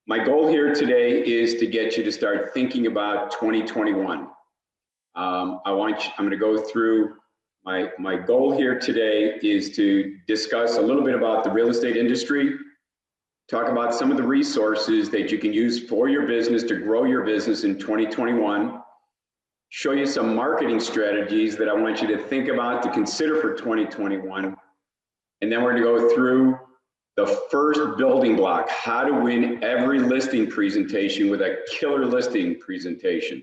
My goal here today is to get you to start thinking about 2021. I'm going to go through my goal here today is to discuss a little bit about the real estate industry, talk about some of the resources that you can use for your business to grow your business in 2021, show you some marketing strategies that I want you to think about, to consider for 2021. And then we're going to go through the first building block, how to win every listing presentation with a killer listing presentation.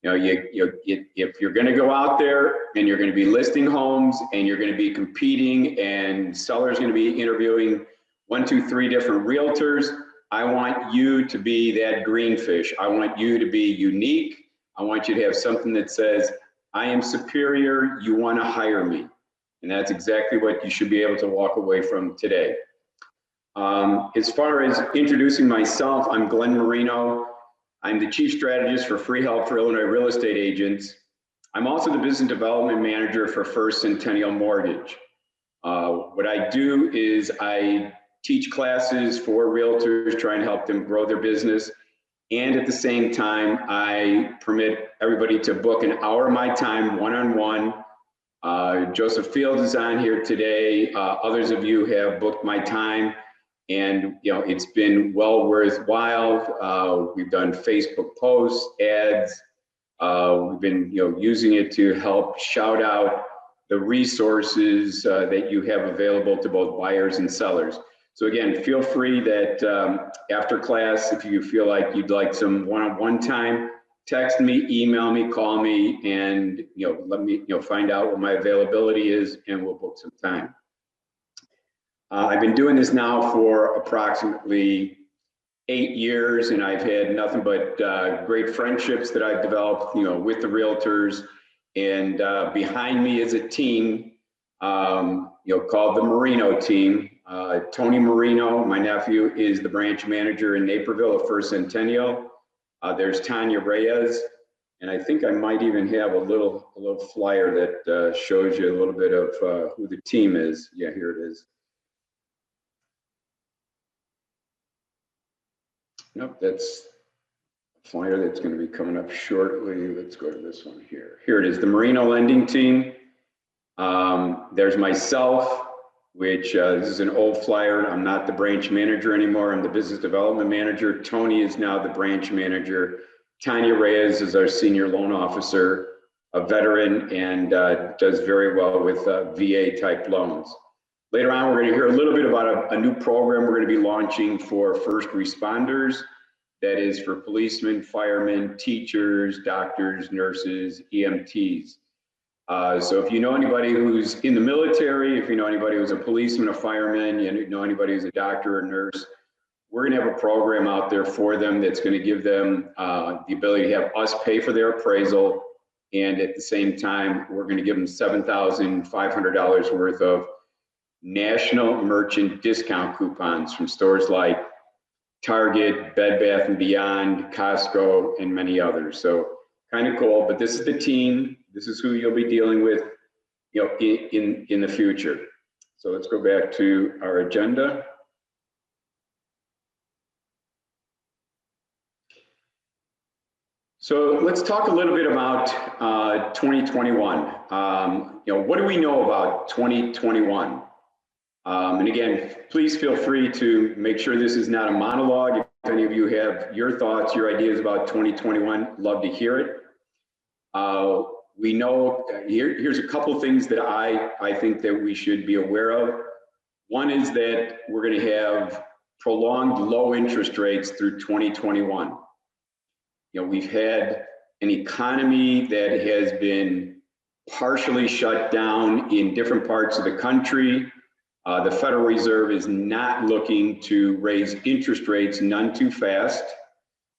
If you're going to go out there and you're going to be listing homes and you're going to be competing and sellers going to be interviewing 1, 2, 3 different realtors, I want you to be that green fish. I want you to be unique. I want you to have something that says, I am superior, you want to hire me. And that's exactly what you should be able to walk away from today. As far as introducing myself, I'm Glen Marino. I'm the Chief Strategist for Free Help for Illinois Real Estate Agents. I'm also the Business Development Manager for First Centennial Mortgage. What I do is I teach classes for realtors, try and help them grow their business. And at the same time, I permit everybody to book an hour of my time, one-on-one. Joseph Fields is on here today. Others of you have booked my time. And it's been well worthwhile. We've done Facebook posts, ads. We've been using it to help shout out the resources that you have available to both buyers and sellers. So again, feel free that after class, if you feel like you'd like some one-on-one time, text me, email me, call me, and let me find out what my availability is, and we'll book some time. I've been doing this now for approximately 8 years, and I've had nothing but great friendships that I've developed, with the realtors. And behind me is a team, called the Marino team. Tony Marino, my nephew, is the branch manager in Naperville of First Centennial. There's Tanya Reyes, and I think I might even have a little flyer that shows you a little bit of who the team is. Yeah, here it is. Nope, that's a flyer that's going to be coming up shortly. Let's go to this one here. Here it is, the Marino lending team. There's myself, which this is an old flyer. I'm not the branch manager anymore. I'm the business development manager. Tony is now the branch manager. Tanya Reyes is our senior loan officer, a veteran, and does very well with VA type loans. Later on, we're going to hear a little bit about a new program we're going to be launching for first responders. That is for policemen, firemen, teachers, doctors, nurses, EMTs. So if you know anybody who's in the military, if you know anybody who's a policeman, a fireman, you know anybody who's a doctor or nurse, we're going to have a program out there for them that's going to give them the ability to have us pay for their appraisal. And at the same time, we're going to give them $7,500 worth of national merchant discount coupons from stores like Target, Bed Bath & Beyond, Costco, and many others. So kind of cool, but this is the team. This is who you'll be dealing with, in the future. So let's go back to our agenda. So let's talk a little bit about 2021. What do we know about 2021? And again, please feel free to make sure this is not a monologue. If any of you have your thoughts, your ideas about 2021, love to hear it. We know, here's a couple things that I think that we should be aware of. One is that we're going to have prolonged low interest rates through 2021. We've had an economy that has been partially shut down in different parts of the country. The Federal Reserve is not looking to raise interest rates none too fast.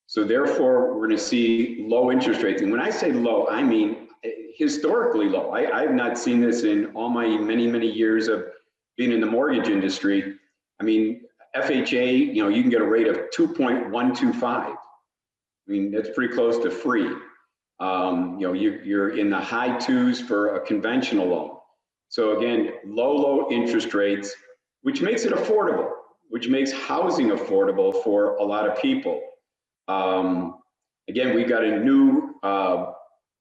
So therefore, we're going to see low interest rates. And when I say low, I mean historically low. I have not seen this in all my many years of being in the mortgage industry. I mean, FHA, you can get a rate of 2.125. I mean, that's pretty close to free. You're in the high twos for a conventional loan. So again, low interest rates, which makes it affordable. which makes housing affordable for a lot of people. Again, we got a new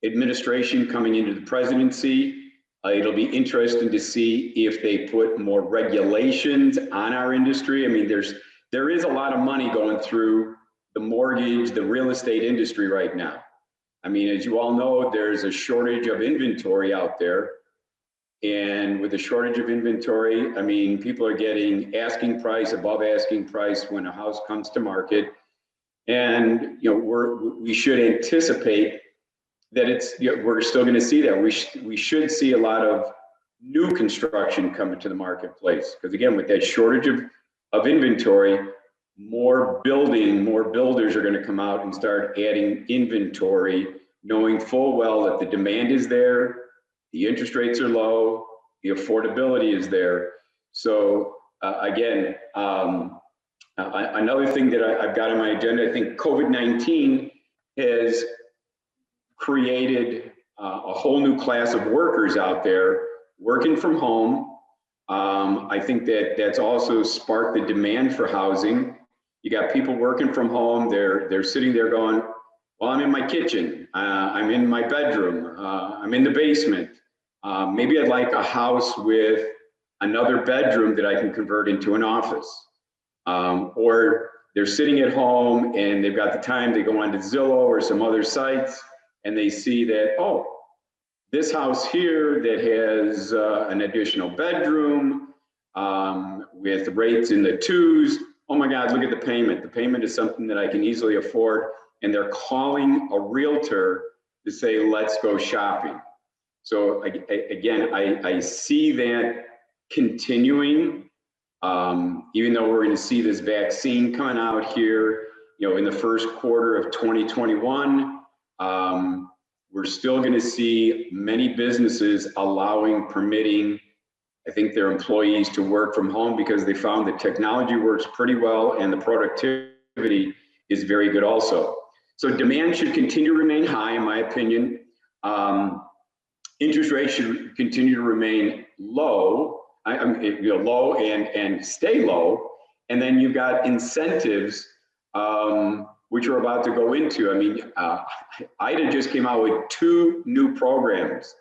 administration coming into the presidency. It'll be interesting to see if they put more regulations on our industry. I mean, there is a lot of money going through the mortgage, the real estate industry right now. I mean, as you all know, there's a shortage of inventory out there. And with the shortage of inventory, I mean, people are getting asking price, above asking price when a house comes to market. And, you know, we should anticipate that we're still going to see that. We should see a lot of new construction coming to the marketplace. Because again, with that shortage of inventory, more builders are going to come out and start adding inventory, knowing full well that the demand is there, the interest rates are low, the affordability is there. So again, another thing that I've got on my agenda, I think COVID-19 has created a whole new class of workers out there working from home. I think that's also sparked the demand for housing. You got people working from home, they're sitting there going, well, I'm in my kitchen, I'm in my bedroom, I'm in the basement. Maybe I'd like a house with another bedroom that I can convert into an office. Or they're sitting at home and they've got the time, they go onto Zillow or some other sites and they see that, oh, this house here that has an additional bedroom with rates in the 2s. Oh my God, look at the payment. The payment is something that I can easily afford. And they're calling a realtor to say, let's go shopping. So again, I see that continuing, even though we're going to see this vaccine coming out here, you know, in the first quarter of 2021. We're still going to see many businesses permitting, I think, their employees to work from home because they found that technology works pretty well and the productivity is very good also. So demand should continue to remain high, in my opinion. Interest rates should continue to remain low, low and stay low. And then you've got incentives, which we're about to go into. I mean, IDA just came out with 2 new programs.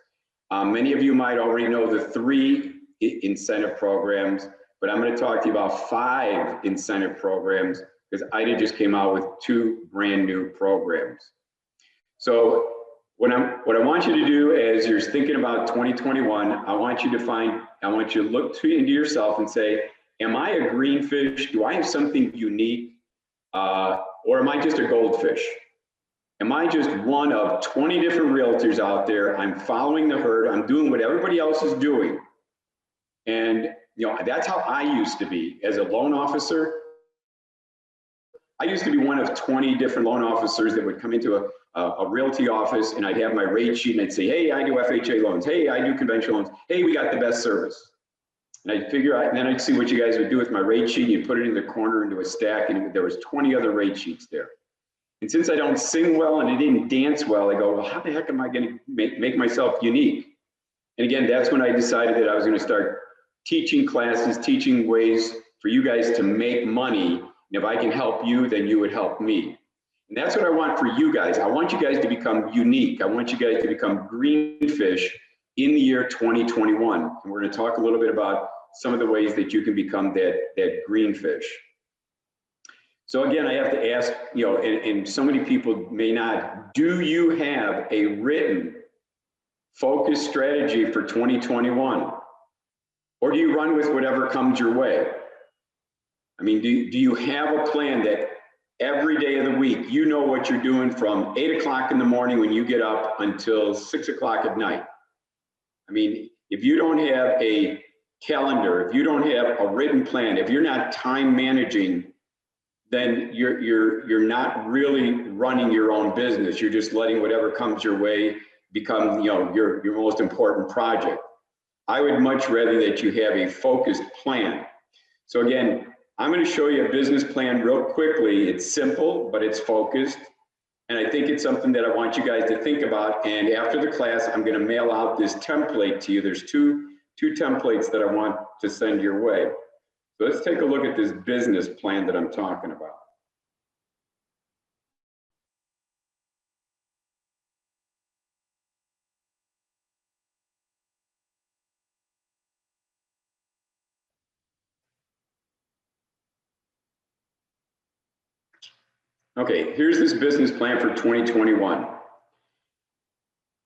Many of you might already know the 3 incentive programs, but I'm going to talk to you about 5 incentive programs because IDA just came out with 2 brand new programs. So what I want you to do as you're thinking about 2021, I want you to look into yourself and say, am I a greenfish? Do I have something unique? Or am I just a goldfish? Am I just one of 20 different realtors out there? I'm following the herd. I'm doing what everybody else is doing. And you know, that's how I used to be as a loan officer. I used to be one of 20 different loan officers that would come into a realty office and I'd have my rate sheet and I'd say, hey, I do FHA loans. Hey, I do conventional loans. Hey, we got the best service. And I'd figure out, and then I'd see what you guys would do with my rate sheet. You'd put it in the corner into a stack and there was 20 other rate sheets there. And since I don't sing well and I didn't dance well, I go, well, how the heck am I going to make myself unique? And again, that's when I decided that I was going to start teaching classes, teaching ways for you guys to make money. And if I can help you, then you would help me. And that's what I want for you guys. I want you guys to become unique. I want you guys to become greenfish in the year 2021. And we're going to talk a little bit about some of the ways that you can become that greenfish. So again, I have to ask, you know, and so many people may not, do you have a written focused strategy for 2021? Or do you run with whatever comes your way? I mean, do you have a plan that every day of the week, you know what you're doing from 8 o'clock in the morning when you get up until 6 o'clock at night? I mean, if you don't have a calendar, if you don't have a written plan, if you're not time managing, then you're not really running your own business. You're just letting whatever comes your way become, you know, your most important project. I would much rather that you have a focused plan. So again, I'm going to show you a business plan real quickly. It's simple, but it's focused. And I think it's something that I want you guys to think about. And after the class, I'm going to mail out this template to you. There's two templates that I want to send your way. So let's take a look at this business plan that I'm talking about. Okay, here's this business plan for 2021.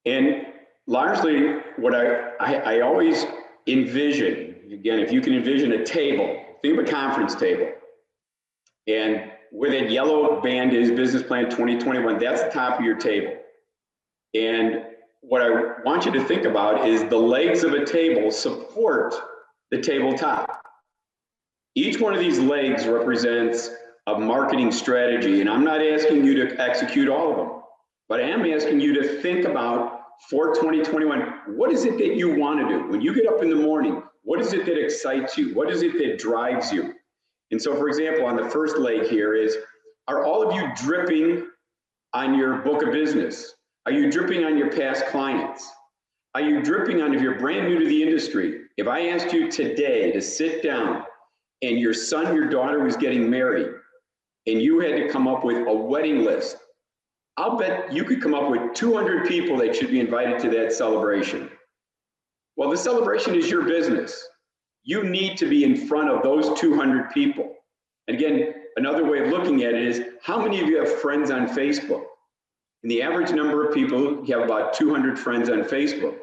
And largely what I always envision, again, if you can envision a table, think of a conference table. And where that yellow band is business plan 2021, that's the top of your table. And what I want you to think about is the legs of a table support the tabletop. Each one of these legs represents a marketing strategy, and I'm not asking you to execute all of them, but I am asking you to think about for 2021, what is it that you want to do? When you get up in the morning, what is it that excites you? What is it that drives you? And so, for example, on the first leg here is, are all of you dripping on your book of business? Are you dripping on your past clients? Are you dripping on, if you're brand new to the industry, if I asked you today to sit down and your son, your daughter was getting married, and you had to come up with a wedding list, I'll bet you could come up with 200 people that should be invited to that celebration. Well, the celebration is your business. You need to be in front of those 200 people. And again, another way of looking at it is, how many of you have friends on Facebook? And the average number of people have about 200 friends on Facebook.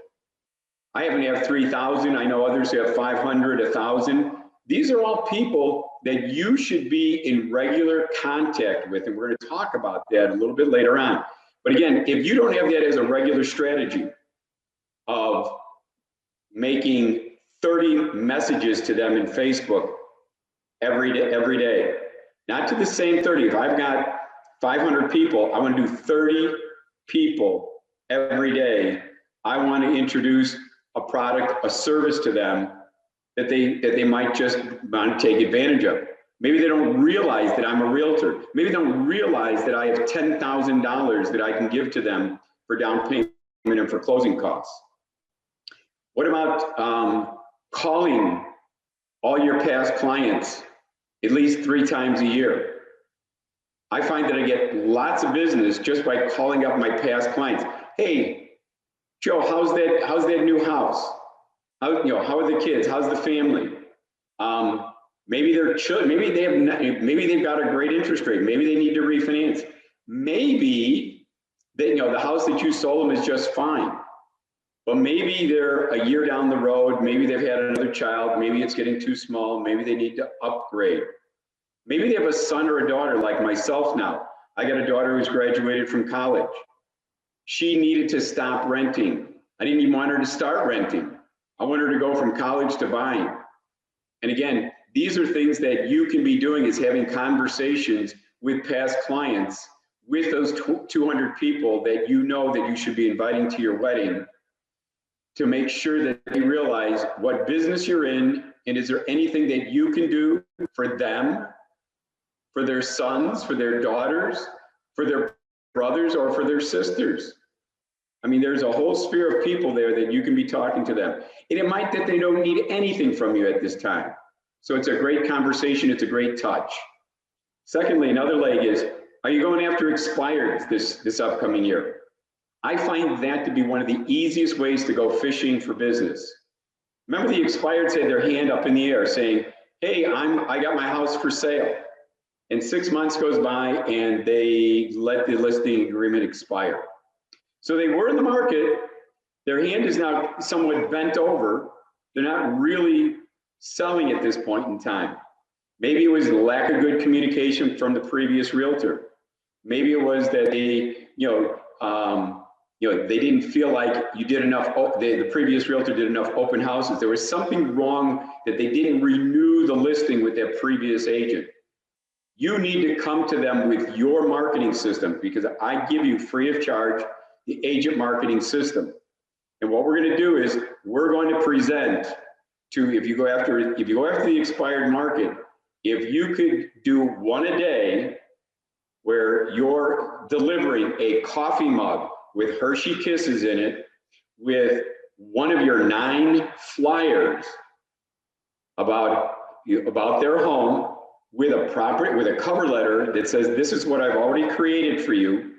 I happen to have 3,000. I know others who have 500, 1,000. These are all people that you should be in regular contact with, and we're going to talk about that a little bit later on. But again, if you don't have that as a regular strategy of making 30 messages to them in Facebook every day, not to the same 30. If I've got 500 people, I want to do 30 people every day. I want to introduce a product, a service to them that they might just want to take advantage of. Maybe they don't realize that I'm a realtor. Maybe they don't realize that I have $10,000 that I can give to them for down payment and for closing costs. What about calling all your past clients at least 3 times a year? I find that I get lots of business just by calling up my past clients. Hey, Joe, how's that new house? How are the kids? How's the family? Maybe they're children. Maybe they've got a great interest rate. Maybe they need to refinance. Maybe they, the house that you sold them is just fine. But maybe they're a year down the road. Maybe they've had another child. Maybe it's getting too small. Maybe they need to upgrade. Maybe they have a son or a daughter like myself now. I got a daughter who's graduated from college. She needed to stop renting. I didn't even want her to start renting. I want her to go from college to buying. And again, these are things that you can be doing, is having conversations with past clients, with those 200 people that you know that you should be inviting to your wedding, to make sure that they realize what business you're in, and is there anything that you can do for them, for their sons, for their daughters, for their brothers, or for their sisters. I mean, there's a whole sphere of people there that you can be talking to them. And it might that they don't need anything from you at this time. So it's a great conversation, it's a great touch. Secondly, another leg is, are you going after expireds this upcoming year? I find that to be one of the easiest ways to go fishing for business. Remember, the expireds had their hand up in the air saying, hey, I got my house for sale. And 6 months goes by and they let the listing agreement expire. So they were in the market, their hand is now somewhat bent over, they're not really selling at this point in time. Maybe it was the lack of good communication from the previous realtor. Maybe it was that they, they didn't feel like you did enough, the previous realtor did enough open houses. There was something wrong that they didn't renew the listing with their previous agent. You need to come to them with your marketing system, because I give you free of charge the agent marketing system. And what we're going to do is we're going to present to, if you go after the expired market, if you could do one a day where you're delivering a coffee mug with Hershey Kisses in it, with one of your 9 flyers about about their home with a cover letter that says, this is what I've already created for you.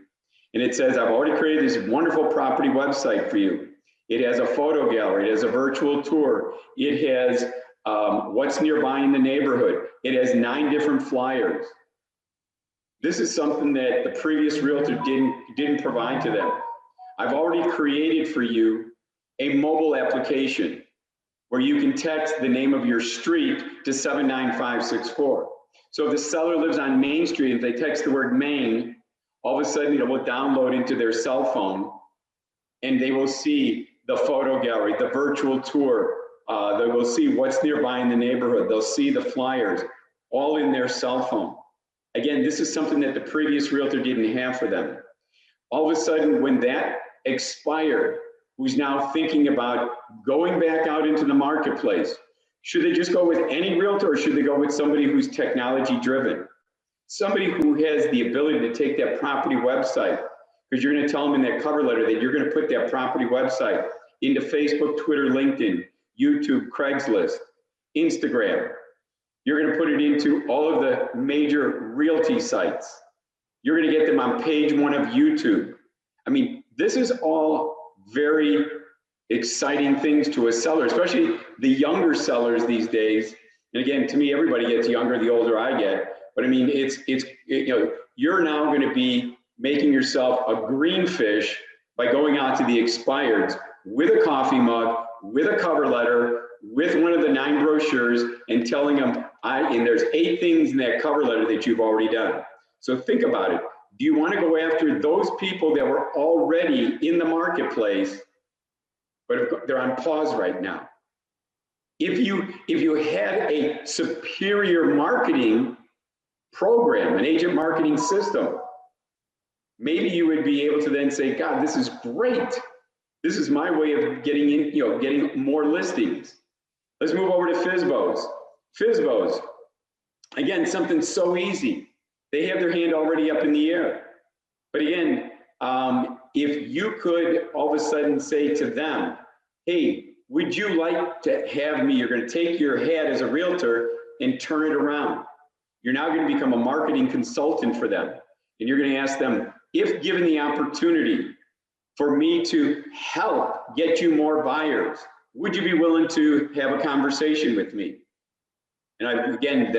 And it says, I've already created this wonderful property website for you. It has a photo gallery, it has a virtual tour, it has what's nearby in the neighborhood, it has 9 different flyers. This is something that the previous realtor didn't provide to them. I've already created for you a mobile application where you can text the name of your street to 79564. So if the seller lives on Main Street, if they text the word Main, all of a sudden it will download into their cell phone and they will see the photo gallery, the virtual tour. They will see what's nearby in the neighborhood. They'll see the flyers all in their cell phone. Again, this is something that the previous realtor didn't have for them. All of a sudden, when that expired, who's now thinking about going back out into the marketplace, should they just go with any realtor or should they go with somebody who's technology driven? Somebody who has the ability to take that property website, because you're going to tell them in that cover letter that you're going to put that property website into Facebook, Twitter, LinkedIn, YouTube, Craigslist, Instagram. You're going to put it into all of the major realty sites. You're going to get them on page 1 of YouTube. I mean, this is all very exciting things to a seller, especially the younger sellers these days. And again, to me, everybody gets younger the older I get. But I mean, you're now going to be making yourself a green fish by going out to the expireds with a coffee mug, with a cover letter, with one of the 9 brochures, and telling them, and there's 8 things in that cover letter that you've already done. So think about it. Do you want to go after those people that were already in the marketplace, but they're on pause right now? If you had a superior marketing program, an agent marketing system, maybe you would be able to then say, God, this is great. This is my way of getting in, getting more listings. Let's move over to FSBOs. FSBOs, again, something so easy. They have their hand already up in the air. But again, if you could all of a sudden say to them, hey, would you like to have me, you're going to take your hat as a realtor and turn it around. You're now going to become a marketing consultant for them. And you're going to ask them, if given the opportunity for me to help get you more buyers, would you be willing to have a conversation with me? And again,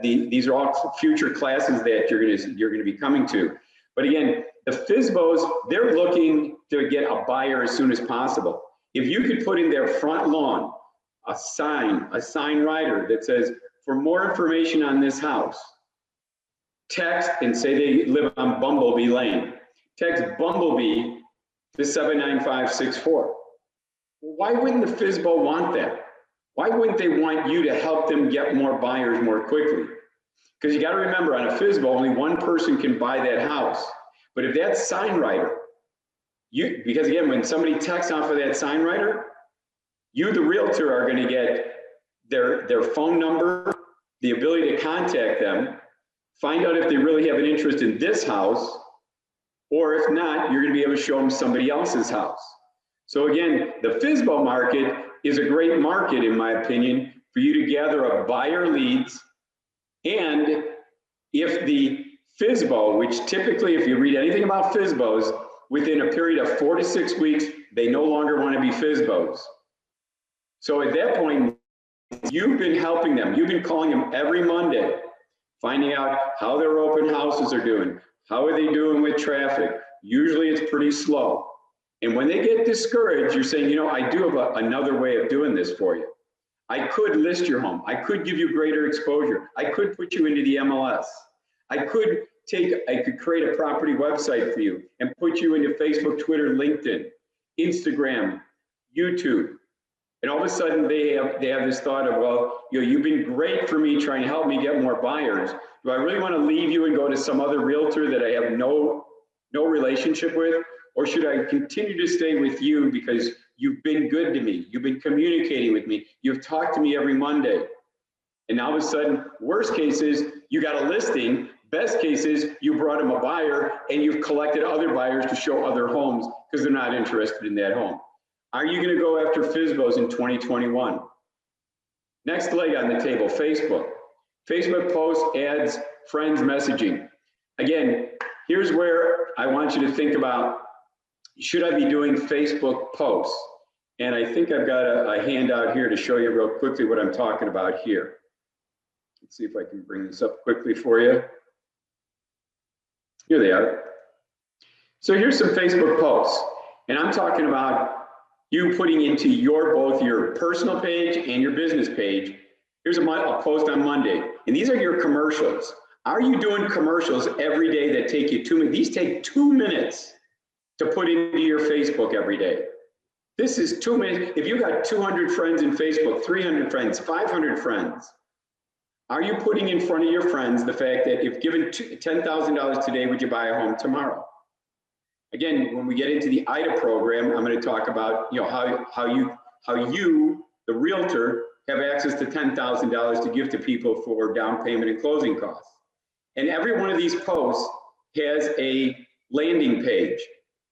these are all future classes that you're going to be coming to. But again, the FSBOs, they're looking to get a buyer as soon as possible. If you could put in their front lawn a sign rider that says, for more information on this house, text and say they live on Bumblebee Lane. Text Bumblebee to 79564. Why wouldn't the FSBO want that? Why wouldn't they want you to help them get more buyers more quickly? Because you got to remember, on a FSBO, only one person can buy that house. But if that sign writer, because again, when somebody texts off of that sign writer, you, the realtor, are going to get their phone number, the ability to contact them, find out if they really have an interest in this house, or if not, you're going to be able to show them somebody else's house. So again, the FSBO market is a great market, in my opinion, for you to gather up buyer leads. And if the FSBO, which typically, if you read anything about FSBOs, within a period of 4 to 6 weeks, they no longer want to be FSBOs. So at that point, you've been helping them. You've been calling them every Monday, finding out how their open houses are doing. How are they doing with traffic? Usually it's pretty slow. And when they get discouraged, you're saying, I do have another way of doing this for you. I could list your home. I could give you greater exposure. I could put you into the MLS. I could create a property website for you and put you into Facebook, Twitter, LinkedIn, Instagram, YouTube. And all of a sudden they have this thought of, well, you've been great for me trying to help me get more buyers. Do I really want to leave you and go to some other realtor that I have no relationship with? Or should I continue to stay with you because you've been good to me? You've been communicating with me. You've talked to me every Monday. And all of a sudden, worst case is you got a listing. Best case is you brought them a buyer and you've collected other buyers to show other homes because they're not interested in that home. Are you going to go after FSBOs in 2021? Next leg on the table, Facebook. Facebook posts, ads, friends, messaging. Again, here's where I want you to think about, should I be doing Facebook posts? And I think I've got a handout here to show you real quickly what I'm talking about here. Let's see if I can bring this up quickly for you. Here they are. So here's some Facebook posts, and I'm talking about you putting into both your personal page and your business page. Here's a post on Monday, and these are your commercials. Are you doing commercials every day that take you 2 minutes? These take 2 minutes to put into your Facebook every day. This is 2 minutes. If you got 200 friends in Facebook, 300 friends, 500 friends, are you putting in front of your friends the fact that if given $10,000 today, would you buy a home tomorrow? Again, when we get into the IDA program, I'm going to talk about how you, the realtor, have access to $10,000 to give to people for down payment and closing costs. And every one of these posts has a landing page.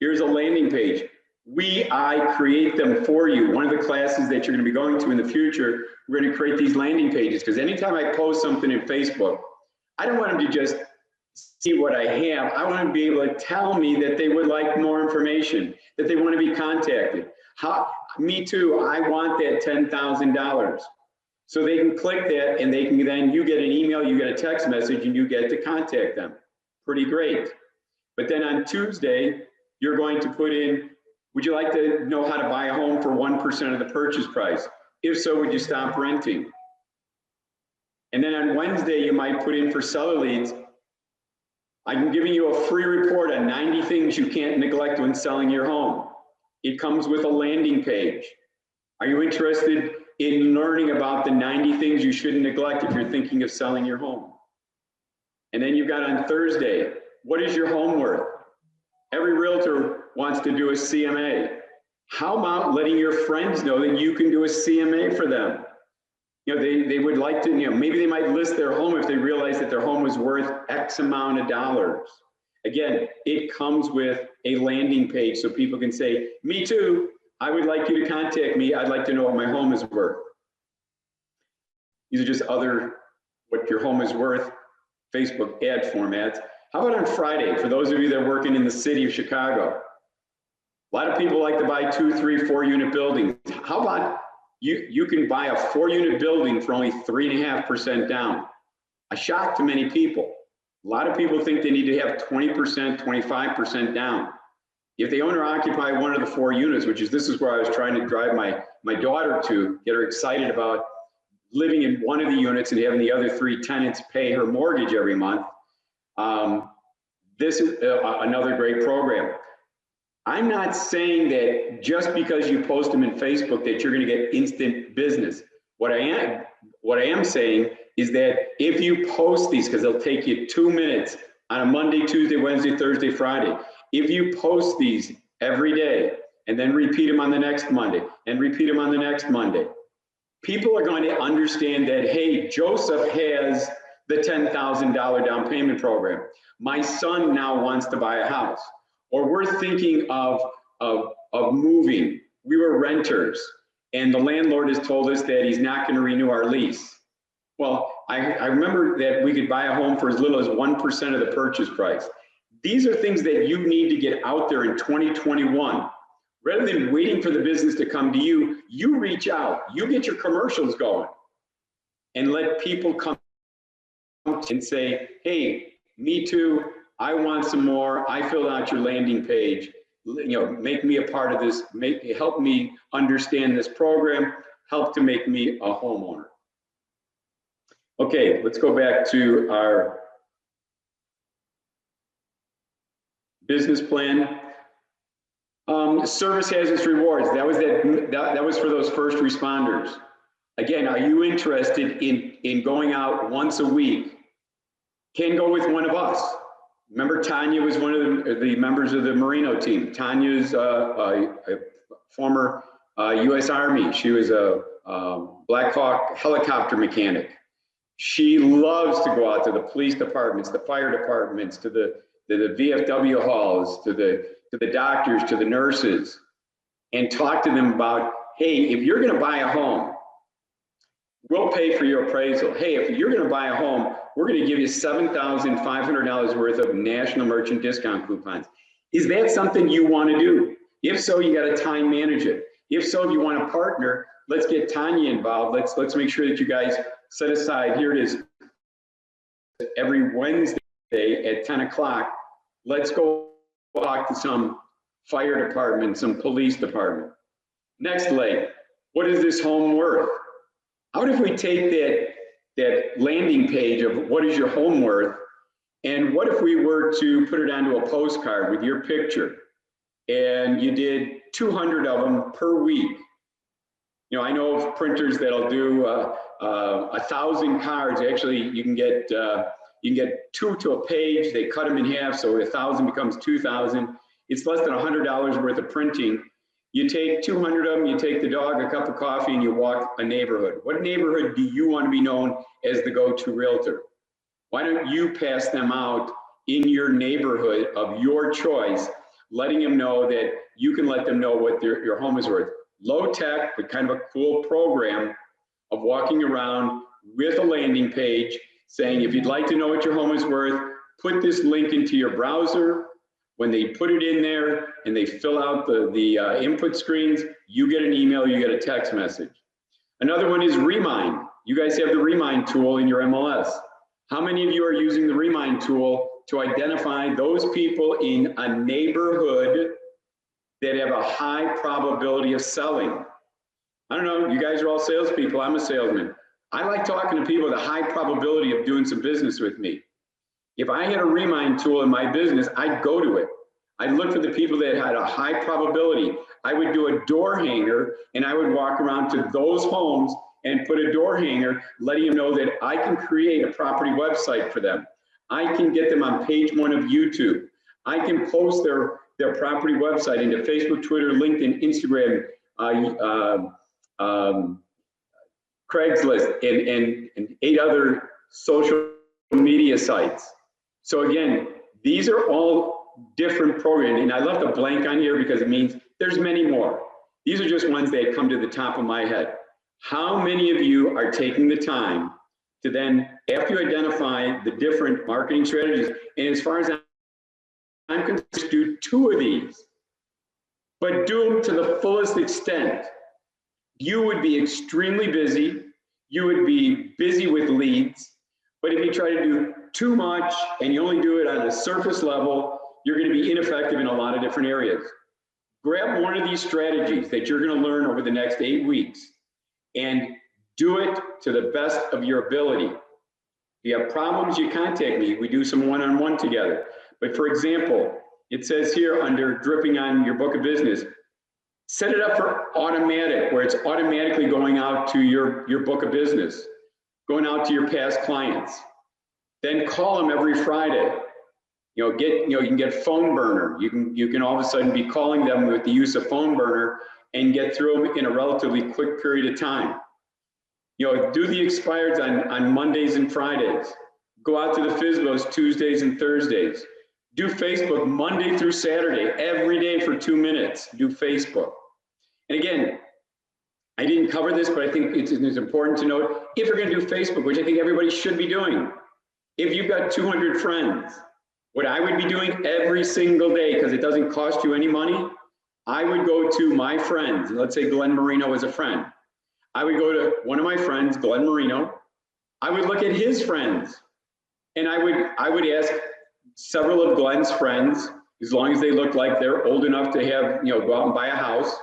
Here's a landing page. I create them for you. One of the classes that you're going to be going to in the future, we're going to create these landing pages, because anytime I post something in Facebook, I don't want them to just see what I have. I want them to be able to tell me that they would like more information, that they want to be contacted. Me too, I want that $10,000. So they can click that, and they can then, you get an email, you get a text message, and you get to contact them. Pretty great. But then on Tuesday, you're going to put in, would you like to know how to buy a home for 1% of the purchase price? If so, would you stop renting? And then on Wednesday, you might put in for seller leads, I'm giving you a free report on 90 things you can't neglect when selling your home. It comes with a landing page. Are you interested in learning about the 90 things you shouldn't neglect if you're thinking of selling your home? And then you've got on Thursday, what is your home worth? Every realtor wants to do a CMA. How about letting your friends know that you can do a CMA for them? They would like to, maybe they might list their home if they realize that their home was worth X amount of dollars. Again, it comes with a landing page so people can say, me too, I would like you to contact me. I'd like to know what my home is worth. These are just other what your home is worth Facebook ad formats. How about on Friday, for those of you that are working in the city of Chicago? A lot of people like to buy 2, 3, 4 unit buildings. How about you can buy a 4-unit building for only 3.5% down? A shock to many people. A lot of people think they need to have 20%, 25% down. If they own or occupy one of the 4 units, this is where I was trying to drive my daughter to get her excited about living in one of the units and having the other 3 tenants pay her mortgage every month. This is another great program. I'm not saying that just because you post them in Facebook that you're going to get instant business. What I am saying is that if you post these, because they'll take you 2 minutes on a Monday, Tuesday, Wednesday, Thursday, Friday. If you post these every day and then repeat them on the next Monday and repeat them on the next Monday, people are going to understand that, hey, Joseph has the $10,000 down payment program. My son now wants to buy a house. Or we're thinking of moving. We were renters, and the landlord has told us that he's not going to renew our lease. Well, I remember that we could buy a home for as little as 1% of the purchase price. These are things that you need to get out there in 2021. Rather than waiting for the business to come to you, you reach out, you get your commercials going, and let people come and say, hey, me too. I want some more. I filled out your landing page. Make me a part of this. Help me understand this program. Help to make me a homeowner. Okay, let's go back to our business plan. Service has its rewards. That was for those first responders. Again, are you interested in going out once a week? Can go with one of us. Remember, Tanya was one of the members of the Marino team. Tanya's a former U.S. Army. She was a Black Hawk helicopter mechanic. She loves to go out to the police departments, the fire departments, to the VFW halls, to the doctors, to the nurses, and talk to them about, hey, if you're going to buy a home, we'll pay for your appraisal. Hey, if you're going to buy a home, we're going to give you $7,500 worth of national merchant discount coupons. Is that something you want to do? If so, you got to time manage it. If so, if you want to partner, let's get Tanya involved. Let's make sure that you guys set aside, here it is, every Wednesday at 10 o'clock, let's go talk to some fire department, some police department. Next leg, what is this home worth? How if we take that landing page of what is your home worth, and what if we were to put it onto a postcard with your picture, and you did 200 of them per week? You know, I know of printers that'll do 1,000 cards. Actually, you can get 2 to a page. They cut them in half, so 1,000 becomes 2,000. It's less than $100 worth of printing. You take 200 of them, you take the dog a cup of coffee, and you walk a neighborhood. What neighborhood do you want to be known as the go-to realtor? Why don't you pass them out in your neighborhood of your choice, letting them know that you can let them know what your home is worth? Low tech, but kind of a cool program of walking around with a landing page saying, if you'd like to know what your home is worth, put this link into your browser. When they put it in there and they fill out the input screens, you get an email, you get a text message. Another one is Remind. You guys have the Remind tool in your MLS. How many of you are using the Remind tool to identify those people in a neighborhood that have a high probability of selling? I don't know, you guys are all salespeople, I'm a salesman. I like talking to people with a high probability of doing some business with me. If I had a Remind tool in my business, I'd go to it. I'd look for the people that had a high probability. I would do a door hanger, and I would walk around to those homes and put a door hanger, letting them know that I can create a property website for them. I can get them on page 1 of YouTube. I can post their property website into Facebook, Twitter, LinkedIn, Instagram, Craigslist, and 8 other social media sites. So again, these are all different programs, and I left a blank on here because it means there's many more. These are just ones that come to the top of my head. How many of you are taking the time to then, after you identify the different marketing strategies, and as far as I'm concerned, do 2 of these, but do them to the fullest extent. You would be extremely busy. You would be busy with leads. But if you try to do too much and you only do it on a surface level, you're going to be ineffective in a lot of different areas. Grab one of these strategies that you're going to learn over the next 8 weeks and do it to the best of your ability. If you have problems, you contact me. We do some one-on-one together. But for example, it says here under dripping on your book of business, set it up for automatic, where it's automatically going out to your book of business, going out to your past clients. Then call them every Friday. You can get phone burner. You can all of a sudden be calling them with the use of phone burner and get through them in a relatively quick period of time. Do the expireds on Mondays and Fridays. Go out to the FSBOs Tuesdays and Thursdays. Do Facebook Monday through Saturday, every day for 2 minutes. Do Facebook. And again, I didn't cover this, but I think it's important to note, if you're going to do Facebook, which I think everybody should be doing, if you've got 200 friends, what I would be doing every single day, because it doesn't cost you any money, I would go to my friends. Let's say Glen Marino is a friend. I would go to one of my friends, Glen Marino. I would look at his friends, and I would ask several of Glen's friends, as long as they look like they're old enough to have, go out and buy a house,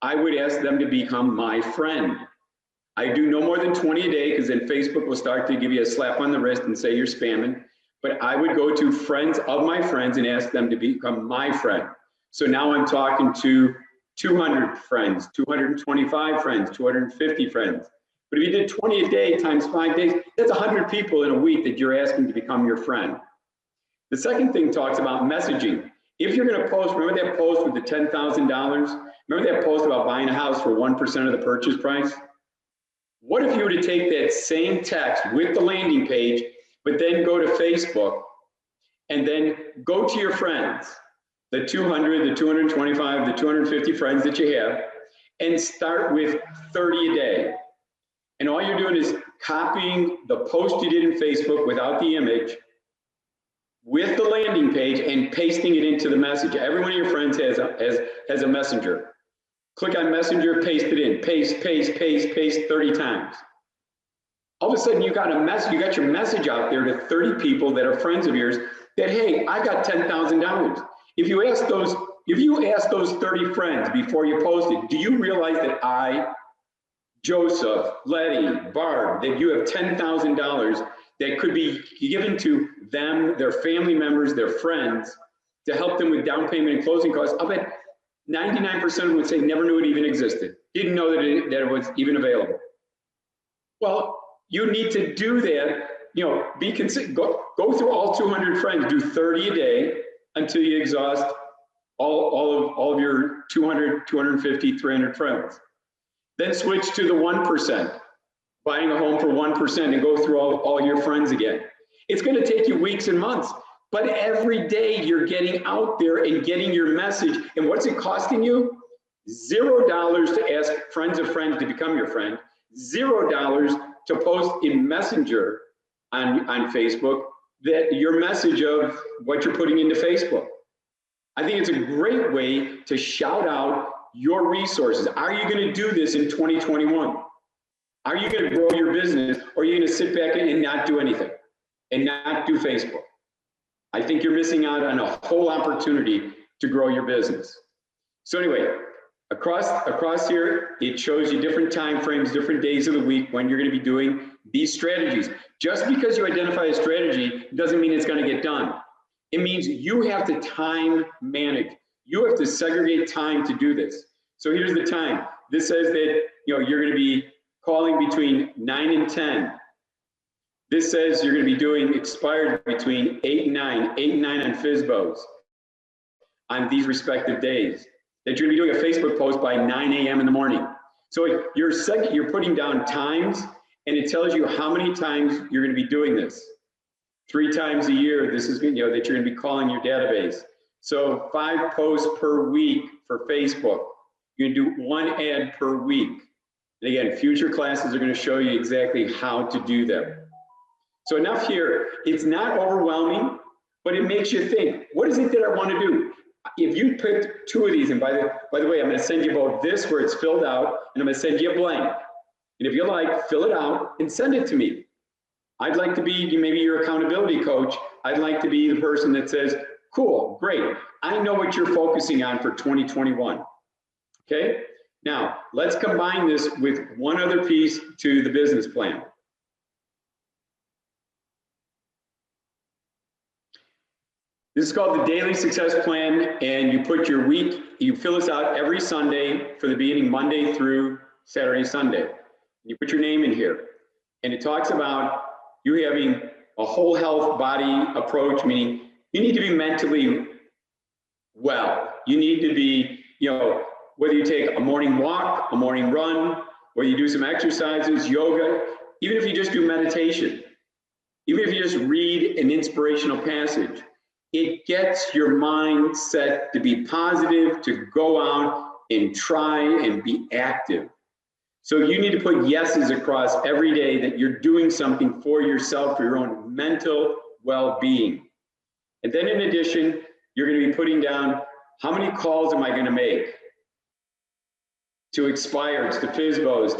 I would ask them to become my friend. I do no more than 20 a day, because then Facebook will start to give you a slap on the wrist and say you're spamming. But I would go to friends of my friends and ask them to become my friend. So now I'm talking to 200 friends, 225 friends, 250 friends. But if you did 20 a day times 5 days, that's 100 people in a week that you're asking to become your friend. The second thing talks about messaging. If you're going to post, remember that post with the $10,000? Remember that post about buying a house for 1% of the purchase price? What if you were to take that same text with the landing page, but then go to Facebook and then go to your friends, the 200, the 225, the 250 friends that you have, and start with 30 a day. And all you're doing is copying the post you did in Facebook without the image with the landing page and pasting it into the message. Every one of your friends has a messenger. Click on messenger, paste it in, paste 30 times. All of a sudden you got your message out there to 30 people that are friends of yours that, hey, I got $10,000. If you ask those 30 friends before you post it, do you realize that I, Joseph, Letty, Barb, that you have $10,000 that could be given to them, their family members, their friends, to help them with down payment and closing costs? I'll bet 99% of them would say never knew it even existed, didn't know that it was even available. Well, you need to do that. You know, be consistent. Go through all 200 friends, do 30 a day until you exhaust all of your 200, 250, 300 friends. Then switch to the 1%, buying a home for 1%, and go through all your friends again. It's going to take you weeks and months, but every day you're getting out there and getting your message. And what's it costing you? $0 to ask friends of friends to become your friend, $0 to post in Messenger on Facebook that your message of what you're putting into Facebook. I think it's a great way to shout out your resources. Are you going to do this in 2021? Are you going to grow your business, or are you going to sit back and not do anything and not do Facebook? I think you're missing out on a whole opportunity to grow your business. So anyway, across here, it shows you different time frames, different days of the week when you're going to be doing these strategies. Just because you identify a strategy doesn't mean it's going to get done. It means you have to time manage. You have to segregate time to do this. So here's the time. This says that you're going to be calling between 9 and 10. This says you're going to be doing expired between 8 and 9 on FSBOs on these respective days. That you're going to be doing a Facebook post by 9 a.m. in the morning. So you're putting down times, and it tells you how many times you're going to be doing this. 3 times a year, this is that you're going to be calling your database. So 5 posts per week for Facebook. You're going to do 1 ad per week. And again, future classes are going to show you exactly how to do them. So enough here. It's not overwhelming, but it makes you think, what is it that I want to do? If you picked 2 of these, and by the way, I'm going to send you both this where it's filled out, and I'm going to send you a blank. And if you like, fill it out and send it to me. I'd like to be maybe your accountability coach. I'd like to be the person that says, cool, great. I know what you're focusing on for 2021. Okay? Now, let's combine this with one other piece to the business plan. This is called the Daily Success Plan, and you put your week, you fill this out every Sunday for the beginning, Monday through Saturday, Sunday. You put your name in here, and it talks about you having a whole health body approach, meaning you need to be mentally well. You need to be, whether you take a morning walk, a morning run, whether you do some exercises, yoga, even if you just do meditation, even if you just read an inspirational passage, it gets your mind set to be positive, to go out and try and be active. So you need to put yeses across every day that you're doing something for yourself, for your own mental well-being. And then in addition, you're going to be putting down, how many calls am I going to make to expireds, to FSBOs,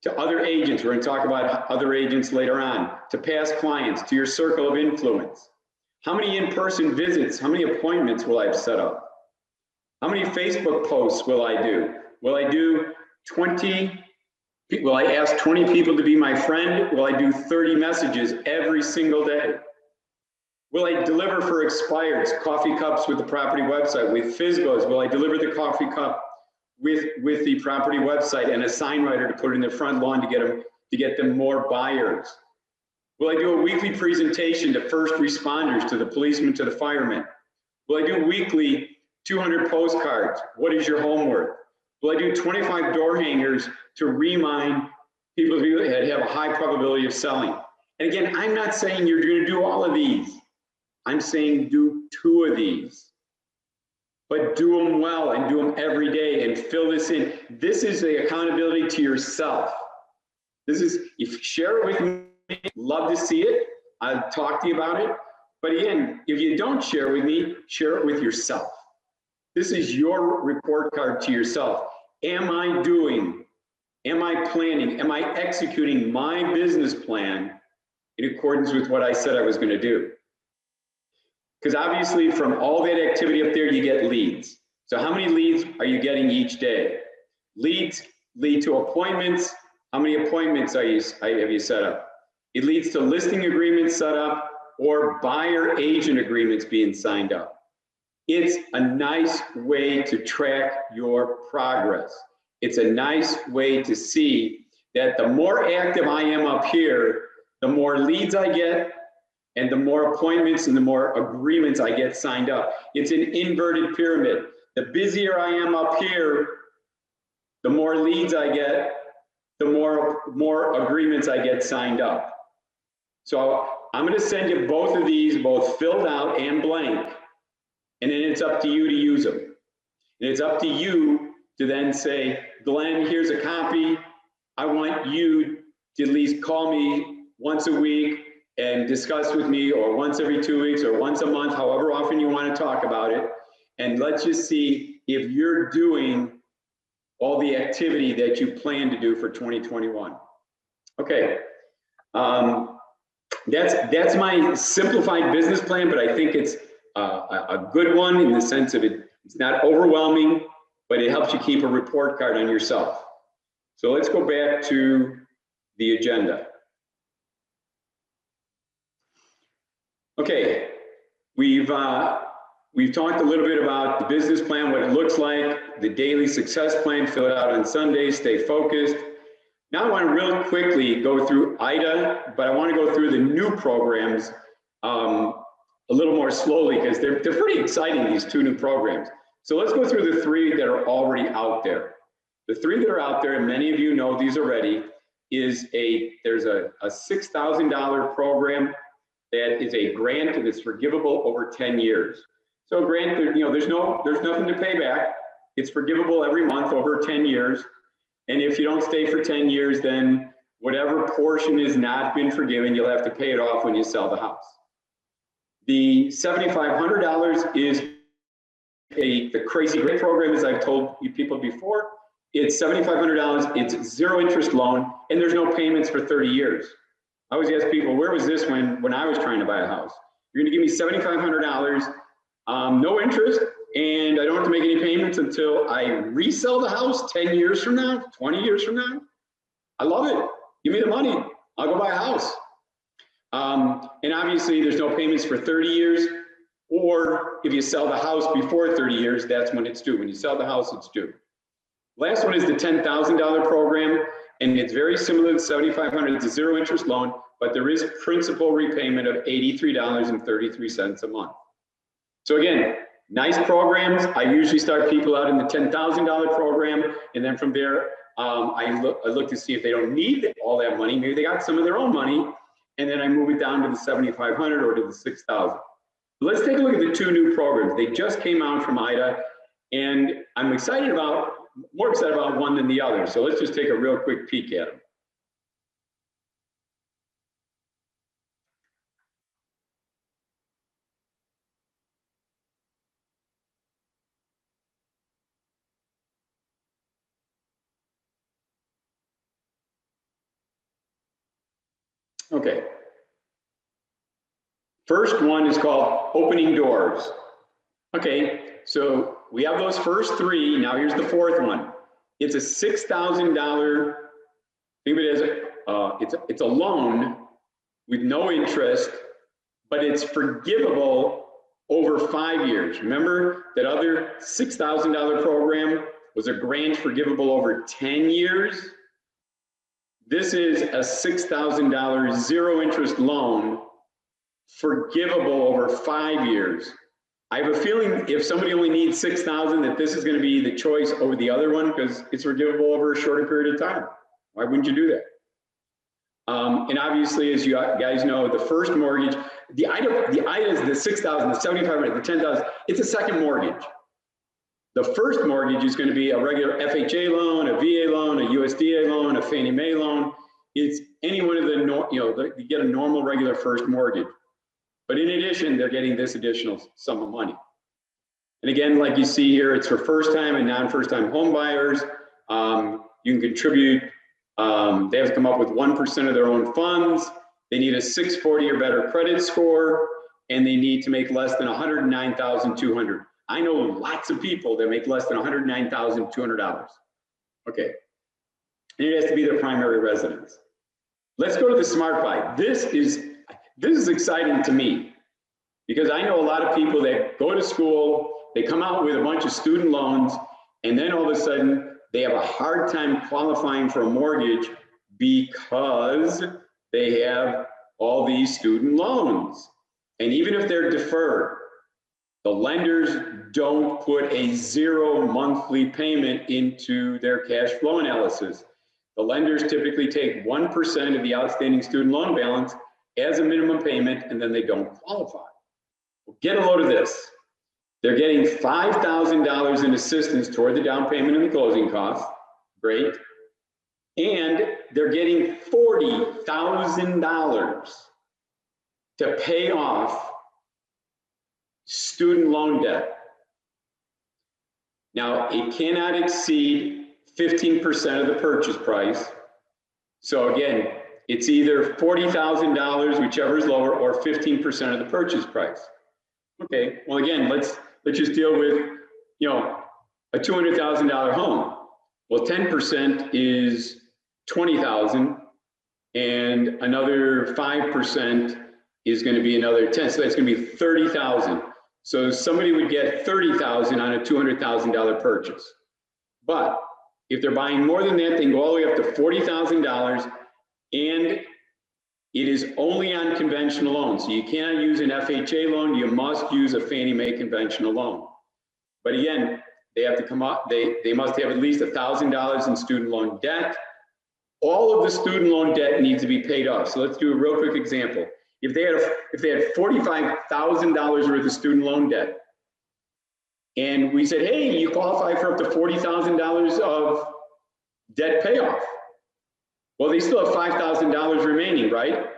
to other agents? We're going to talk about other agents later on, to past clients, to your circle of influence. How many in-person visits, how many appointments will I have set up? How many Facebook posts will I do? Will I do 20? Will I ask 20 people to be my friend? Will I do 30 messages every single day? Will I deliver for expireds, coffee cups with the property website? With FSBOs, will I deliver the coffee cup with the property website and a sign writer to put it in the front lawn to get them more buyers? Will I do a weekly presentation to first responders, to the policemen, to the firemen? Will I do weekly 200 postcards? What is your homework? Will I do 25 door hangers to remind people that have a high probability of selling? And again, I'm not saying you're going to do all of these. I'm saying do 2 of these, but do them well and do them every day and fill this in. This is the accountability to yourself. This is, if you share it with me, love to see it. I'll talk to you about it. But again, if you don't share with me, share it with yourself. This is your report card to yourself. Am I doing, am I planning, am I executing my business plan in accordance with what I said I was going to do? Because obviously from all that activity up there, you get leads. So how many leads are you getting each day? Leads lead to appointments. How many appointments have you set up? It leads to listing agreements set up or buyer agent agreements being signed up. It's a nice way to track your progress. It's a nice way to see that the more active I am up here, the more leads I get, and the more appointments and the more agreements I get signed up. It's an inverted pyramid. The busier I am up here, the more leads I get, the more agreements I get signed up. So I'm going to send you both of these, both filled out and blank, and then it's up to you to use them. And it's up to you to then say, Glenn, here's a copy. I want you to at least call me once a week and discuss with me, or once every 2 weeks, or once a month, however often you want to talk about it. And let's just see if you're doing all the activity that you plan to do for 2021. Okay, that's my simplified business plan, but I think it's a good one in the sense of it's not overwhelming, but it helps you keep a report card on yourself. So let's go back to the agenda. Okay, we've talked a little bit about the business plan, what it looks like, the daily success plan, fill it out on Sundays, stay focused. Now I want to real quickly go through IDA, but I want to go through the new programs a little more slowly because they're pretty exciting, these two new programs. So let's go through the three that are already out there. The three that are out there, and many of you know these already, is there's a $6,000 program that is a grant and it's forgivable over 10 years. So a grant, there's nothing to pay back. It's forgivable every month over 10 years. And if you don't stay for 10 years, then whatever portion has not been forgiven, you'll have to pay it off when you sell the house. The $7,500 is the crazy great program, as I've told you people before. It's $7,500, it's zero interest loan, and there's no payments for 30 years. I always ask people, where was this when I was trying to buy a house? You're gonna give me $7,500, no interest, and I don't have to make any payments until I resell the house 10 years from now, 20 years from now. I love it. Give me the money. I'll go buy a house. And obviously there's no payments for 30 years, or if you sell the house before 30 years, that's when it's due. When you sell the house, it's due. Last one is the $10,000 program, and it's very similar to $7,500. It's a zero interest loan, but there is principal repayment of $83.33 a month. So again, nice programs. I usually start people out in the $10,000 program, and then from there, I look to see if they don't need all that money. Maybe they got some of their own money, and then I move it down to the $7,500 or to the $6,000. Let's take a look at the two new programs. They just came out from IDA, and I'm more excited about one than the other. So let's just take a real quick peek at them. Okay. First one is called Opening Doors. Okay, so we have those first three. Now here's the fourth one. It's a $6,000. Think of it as it's a loan with no interest, but it's forgivable over 5 years. Remember that other $6,000 program was a grant forgivable over 10 years? This is a $6,000 zero interest loan forgivable over 5 years. I have a feeling if somebody only needs $6,000 that this is going to be the choice over the other one because it's forgivable over a shorter period of time. Why wouldn't you do that? And obviously, as you guys know, the first mortgage, the IDA is the $6,000, the $7,500, the $10,000. It's a second mortgage. The first mortgage is going to be a regular FHA loan, a VA loan, a USDA loan, a Fannie Mae loan. it's any one of the, they get a normal regular first mortgage. But in addition, they're getting this additional sum of money. And again, like you see here, it's for first-time and non-first-time home buyers. You can contribute. They have to come up with 1% of their own funds. They need a 640 or better credit score, and they need to make less than $109,200. I know lots of people that make less than $109,200. Okay, and it has to be their primary residence. Let's go to the Smart Buy. This is exciting to me because I know a lot of people that go to school, they come out with a bunch of student loans, and then all of a sudden they have a hard time qualifying for a mortgage because they have all these student loans. And even if they're deferred, the lenders don't put a 0 monthly payment into their cash flow analysis. The lenders typically take 1% of the outstanding student loan balance as a minimum payment, and then they don't qualify. Well, get a load of this. They're getting $5,000 in assistance toward the down payment and the closing costs. Great. And they're getting $40,000 to pay off student loan debt. Now, it cannot exceed 15% of the purchase price. So again, it's either $40,000, whichever is lower, or 15% of the purchase price. Okay, well again, let's just deal with, a $200,000 home. Well, 10% is 20,000, and another 5% is going to be another 10. So that's going to be 30,000. So somebody would get 30,000 on a $200,000 purchase. But if they're buying more than that, they can go all the way up to $40,000, and it is only on conventional loans. So you cannot use an FHA loan. You must use a Fannie Mae conventional loan. But again, they have to come up, they must have at least $1,000 in student loan debt. All of the student loan debt needs to be paid off. So let's do a real quick example. If they had $45,000 worth of student loan debt, and we said, hey, you qualify for up to $40,000 of debt payoff. Well, they still have $5,000 remaining, right?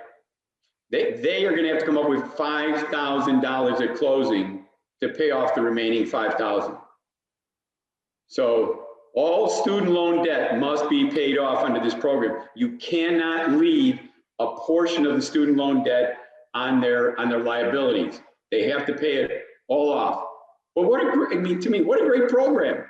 They are going to have to come up with $5,000 at closing to pay off the remaining $5,000. So all student loan debt must be paid off under this program. You cannot leave a portion of the student loan debt on their liabilities. They have to pay it all off. But what a great program.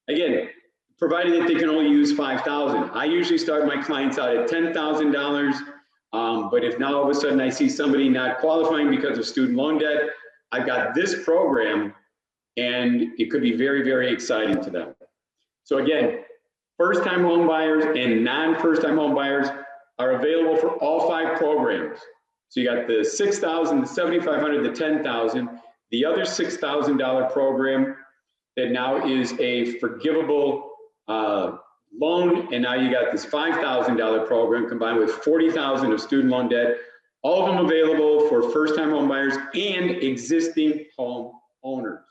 Again, provided that they can only use $5,000. I usually start my clients out at $10,000. But if now all of a sudden I see somebody not qualifying because of student loan debt, I've got this program, and it could be very, very exciting to them. So again, first-time home buyers and non-first-time home buyers are available for all 5 programs. So you got the $6,000, the $7,500, the $10,000, the other $6,000 program that now is a forgivable loan, and now you got this $5,000 program combined with $40,000 of student loan debt. All of them available for first-time home buyers and existing home owners.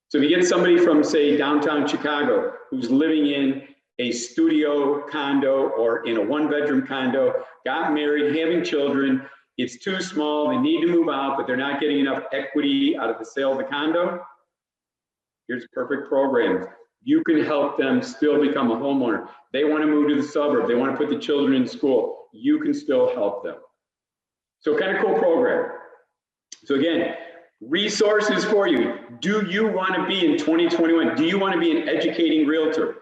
So if you get somebody from, say, downtown Chicago who's living in a studio condo or in a 1-bedroom condo, got married, having children, it's too small, they need to move out, but they're not getting enough equity out of the sale of the condo, here's a perfect program. You can help them still become a homeowner. They want to move to the suburb, they want to put the children in school, you can still help them. So kind of cool program. So again, resources for you. Do you want to be in 2021? Do you want to be an educating realtor?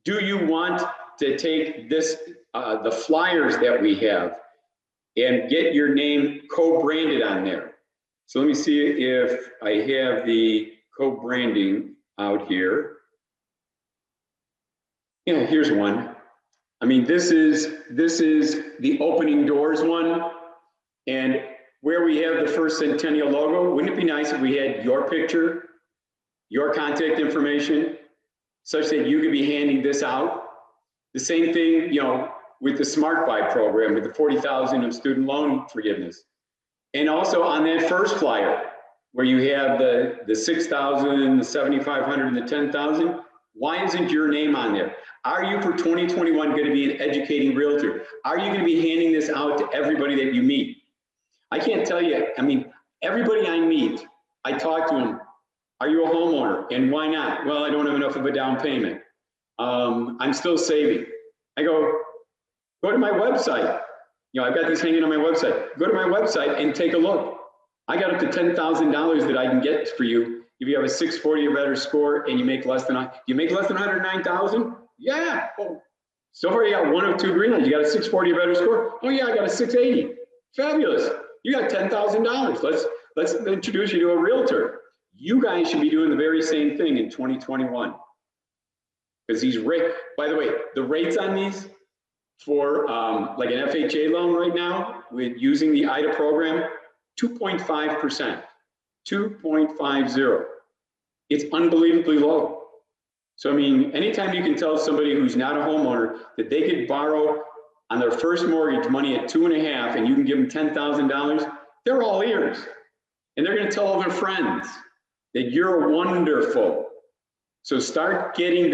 Do you want to take this, the flyers that we have, and get your name co-branded on there? So let me see if I have the co-branding out here. Yeah, here's one. I mean, this is the opening doors one, and where we have the first centennial logo. Wouldn't it be nice if we had your picture, your contact information, such that you could be handing this out? The same thing, with the Smart Buy program, with the $40,000 of student loan forgiveness. And also on that first flyer, where you have the $6,000, the $7,500, and the $10,000, Why isn't your name on there? Are you for 2021 going to be an educating realtor? Are you going to be handing this out to everybody that you meet? I can't tell you, I mean, everybody I meet, I talk to them, are you a homeowner? And why not? Well, I don't have enough of a down payment. I'm still saving. I go to my website. You know, I've got these hanging on my website. Go to my website and take a look. I got up to $10,000 that I can get for you if you have a 640 or better score and you make less than 109,000. Yeah. Oh, so far you got one of two green lights. You got a 640 or better score. Oh yeah, I got a 680. Fabulous. You got $10,000. Let's introduce you to a realtor. You guys should be doing the very same thing in 2021. Because these rates, by the way, the rates on these for like an FHA loan right now with using the IDA program, 2.5%, 2.50. It's unbelievably low. So, I mean, anytime you can tell somebody who's not a homeowner that they could borrow on their first mortgage money at 2.5 and you can give them $10,000, they're all ears. And they're gonna tell all their friends that you're wonderful. So start getting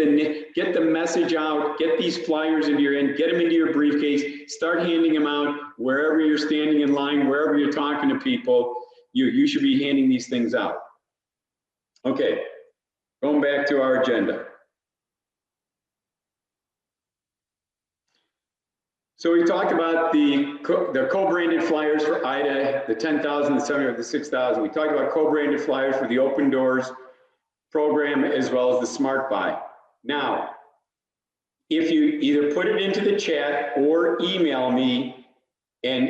get the message out, get these flyers into your hand, get them into your briefcase, start handing them out wherever you're standing in line, wherever you're talking to people, you should be handing these things out. Okay, going back to our agenda. So we talked about the co-branded flyers for IDA, the 10,000, the 7,000, the 6,000. We talked about co-branded flyers for the Open Doors program as well as the Smart Buy. Now, if you either put it into the chat or email me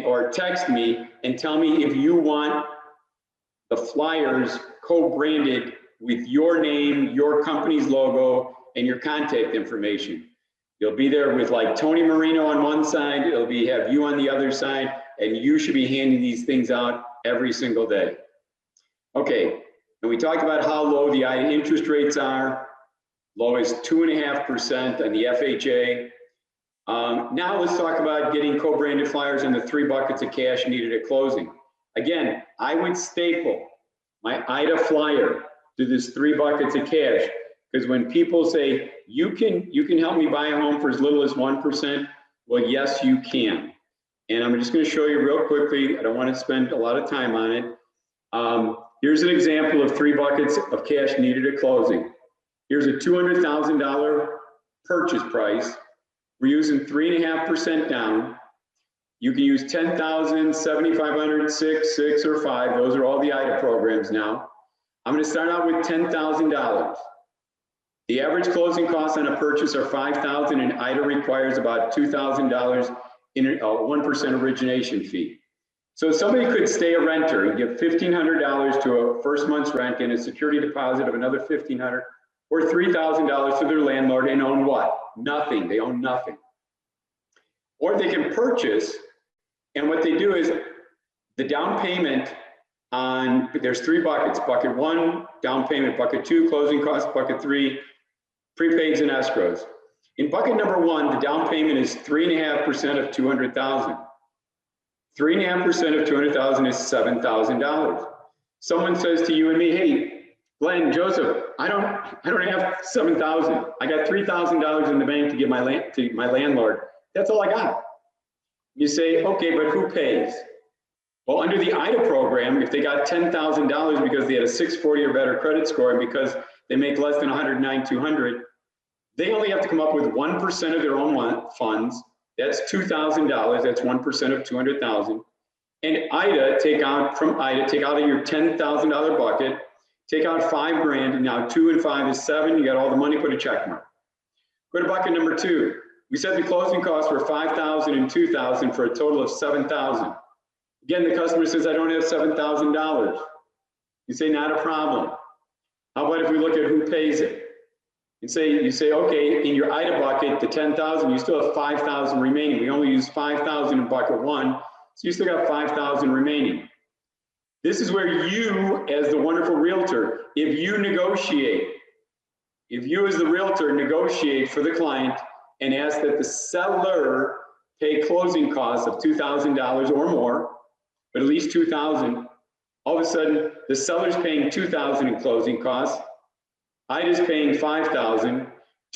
or text me and tell me if you want the flyers co-branded with your name, your company's logo, and your contact information. You'll be there with like Tony Marino on one side, it'll have you on the other side, and you should be handing these things out every single day. Okay, and we talked about how low the IDA interest rates are. Low is 2.5% on the FHA. Now let's talk about getting co-branded flyers in the 3 buckets of cash needed at closing. Again, I would staple my IDA flyer to this 3 buckets of cash, because when people say, you can help me buy a home for as little as 1%, well, yes, you can. And I'm just gonna show you real quickly. I don't wanna spend a lot of time on it. Here's an example of 3 buckets of cash needed at closing. Here's a $200,000 purchase price. We're using 3.5% down. You can use 10,000, 7,500, 6, or 5. Those are all the IDA programs now. I'm gonna start out with $10,000. The average closing costs on a purchase are $5,000 and IDA requires about $2,000 in a 1% origination fee. So somebody could stay a renter and give $1,500 to a first month's rent and a security deposit of another $1,500 or $3,000 to their landlord and own what? Nothing, they own nothing. Or they can purchase, and what they do is the down payment on, there's 3 buckets. Bucket 1, down payment. Bucket 2, closing costs. Bucket 3, prepaids and escrows. In bucket number 1, the down payment is 3.5% of $200,000. 3.5% of $200,000 is $7,000. Someone says to you and me, hey, Glenn, Joseph, I don't have $7,000. I got $3,000 in the bank to give to my landlord. That's all I got. You say, okay, but who pays? Well, under the IDA program, if they got $10,000 because they had a 640 or better credit score and because they make less than $109,200, they only have to come up with 1% of their own funds. That's $2,000. That's 1% of $200,000. And IDA, take out of your $10,000 bucket, take out $5,000, and now 2 and 5 is 7. You got all the money, put a check mark. Go to bucket number 2. We said the closing costs were $5,000 and $2,000 for a total of $7,000. Again, the customer says, I don't have $7,000. You say, not a problem. How about if we look at who pays it? You say, okay, in your IDA bucket, the 10,000, you still have 5,000 remaining. We only use 5,000 in bucket 1, so you still got 5,000 remaining. This is where you, as the wonderful realtor, if you as the realtor negotiate for the client and ask that the seller pay closing costs of $2,000 or more, but at least $2,000, all of a sudden the seller's paying $2,000 in closing costs, IDA's paying $5,000.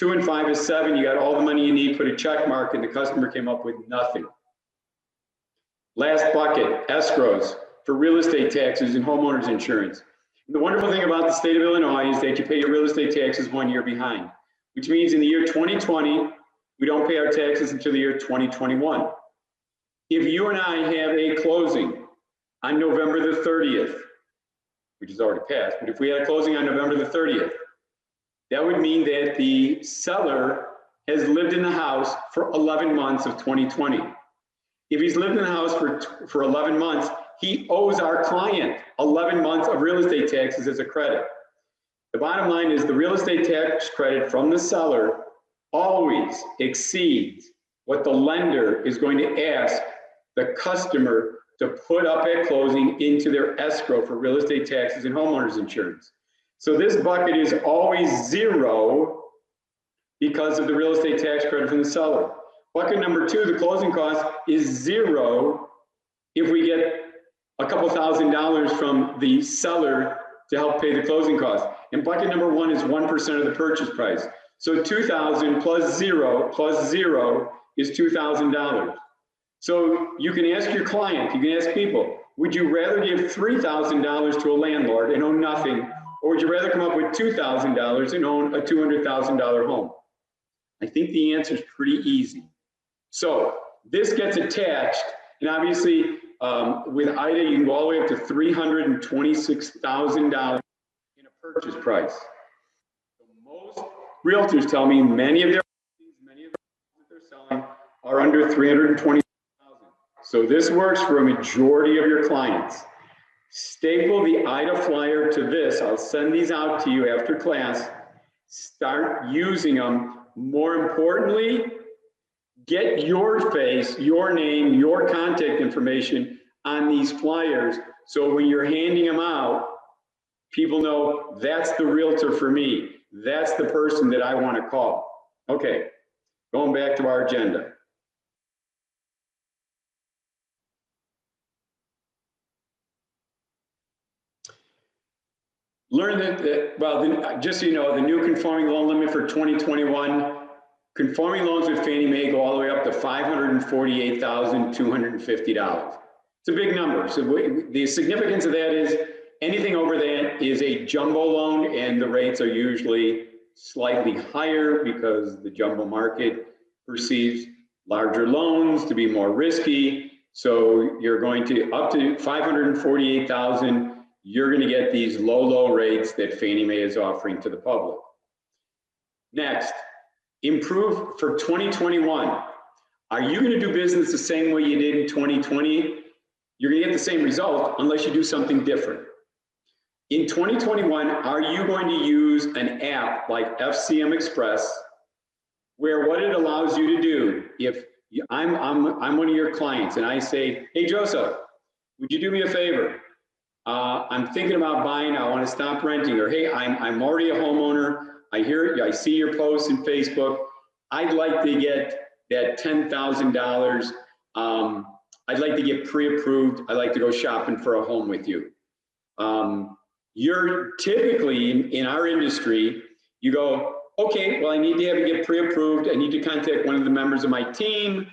2 and 5 is 7. You got all the money you need, put a check mark, and the customer came up with nothing. Last bucket, escrows for real estate taxes and homeowners insurance. And the wonderful thing about the state of Illinois is that you pay your real estate taxes 1 year behind, which means in the year 2020, we don't pay our taxes until the year 2021. If you and I have a closing on November the 30th, which is already passed, but if we had a closing on November the 30th, that would mean that the seller has lived in the house for 11 months of 2020. If he's lived in the house for 11 months, he owes our client 11 months of real estate taxes as a credit. The bottom line is the real estate tax credit from the seller always exceeds what the lender is going to ask the customer to put up at closing into their escrow for real estate taxes and homeowners insurance. So this bucket is always 0 because of the real estate tax credit from the seller. Bucket number 2, the closing cost, is 0 if we get a couple $1,000s from the seller to help pay the closing cost. And bucket number 1 is 1% of the purchase price. So 2,000 plus 0 is $2,000. So you can ask your client, you can ask people, would you rather give $3,000 to a landlord and own nothing, or would you rather come up with $2,000 and own a $200,000 home? I think the answer is pretty easy. So this gets attached, and obviously with IDA, you can go all the way up to $326,000 in a purchase price. So most realtors tell me many of their homes that they're selling are under $320,000. So this works for a majority of your clients. Staple the IDA flyer to this. I'll send these out to you after class. Start using them. More importantly, get your face, your name, your contact information on these flyers. So when you're handing them out, people know that's the realtor for me. That's the person that I want to call. Okay, going back to our agenda. Learn that, just so you know, the new conforming loan limit for 2021, conforming loans with Fannie Mae go all the way up to $548,250. It's a big number. So the significance of that is anything over that is a jumbo loan, and the rates are usually slightly higher because the jumbo market perceives larger loans to be more risky. So you're going to up to $548,000. You're going to get these low rates that Fannie Mae is offering to the public. Next, improve for 2021. Are you going to do business the same way you did in 2020? You're going to get the same result unless you do something different. In 2021, are you going to use an app like FCM Express, where what it allows you to do, if I'm one of your clients and I say, hey, Joseph, would you do me a favor? I'm thinking about buying, I want to stop renting, or hey, I'm already a homeowner. I see your posts in Facebook. I'd like to get that $10,000. I'd like to get pre-approved. I'd like to go shopping for a home with you. You're typically in our industry, you go, okay, well, I need to have it get pre-approved. I need to contact one of the members of my team.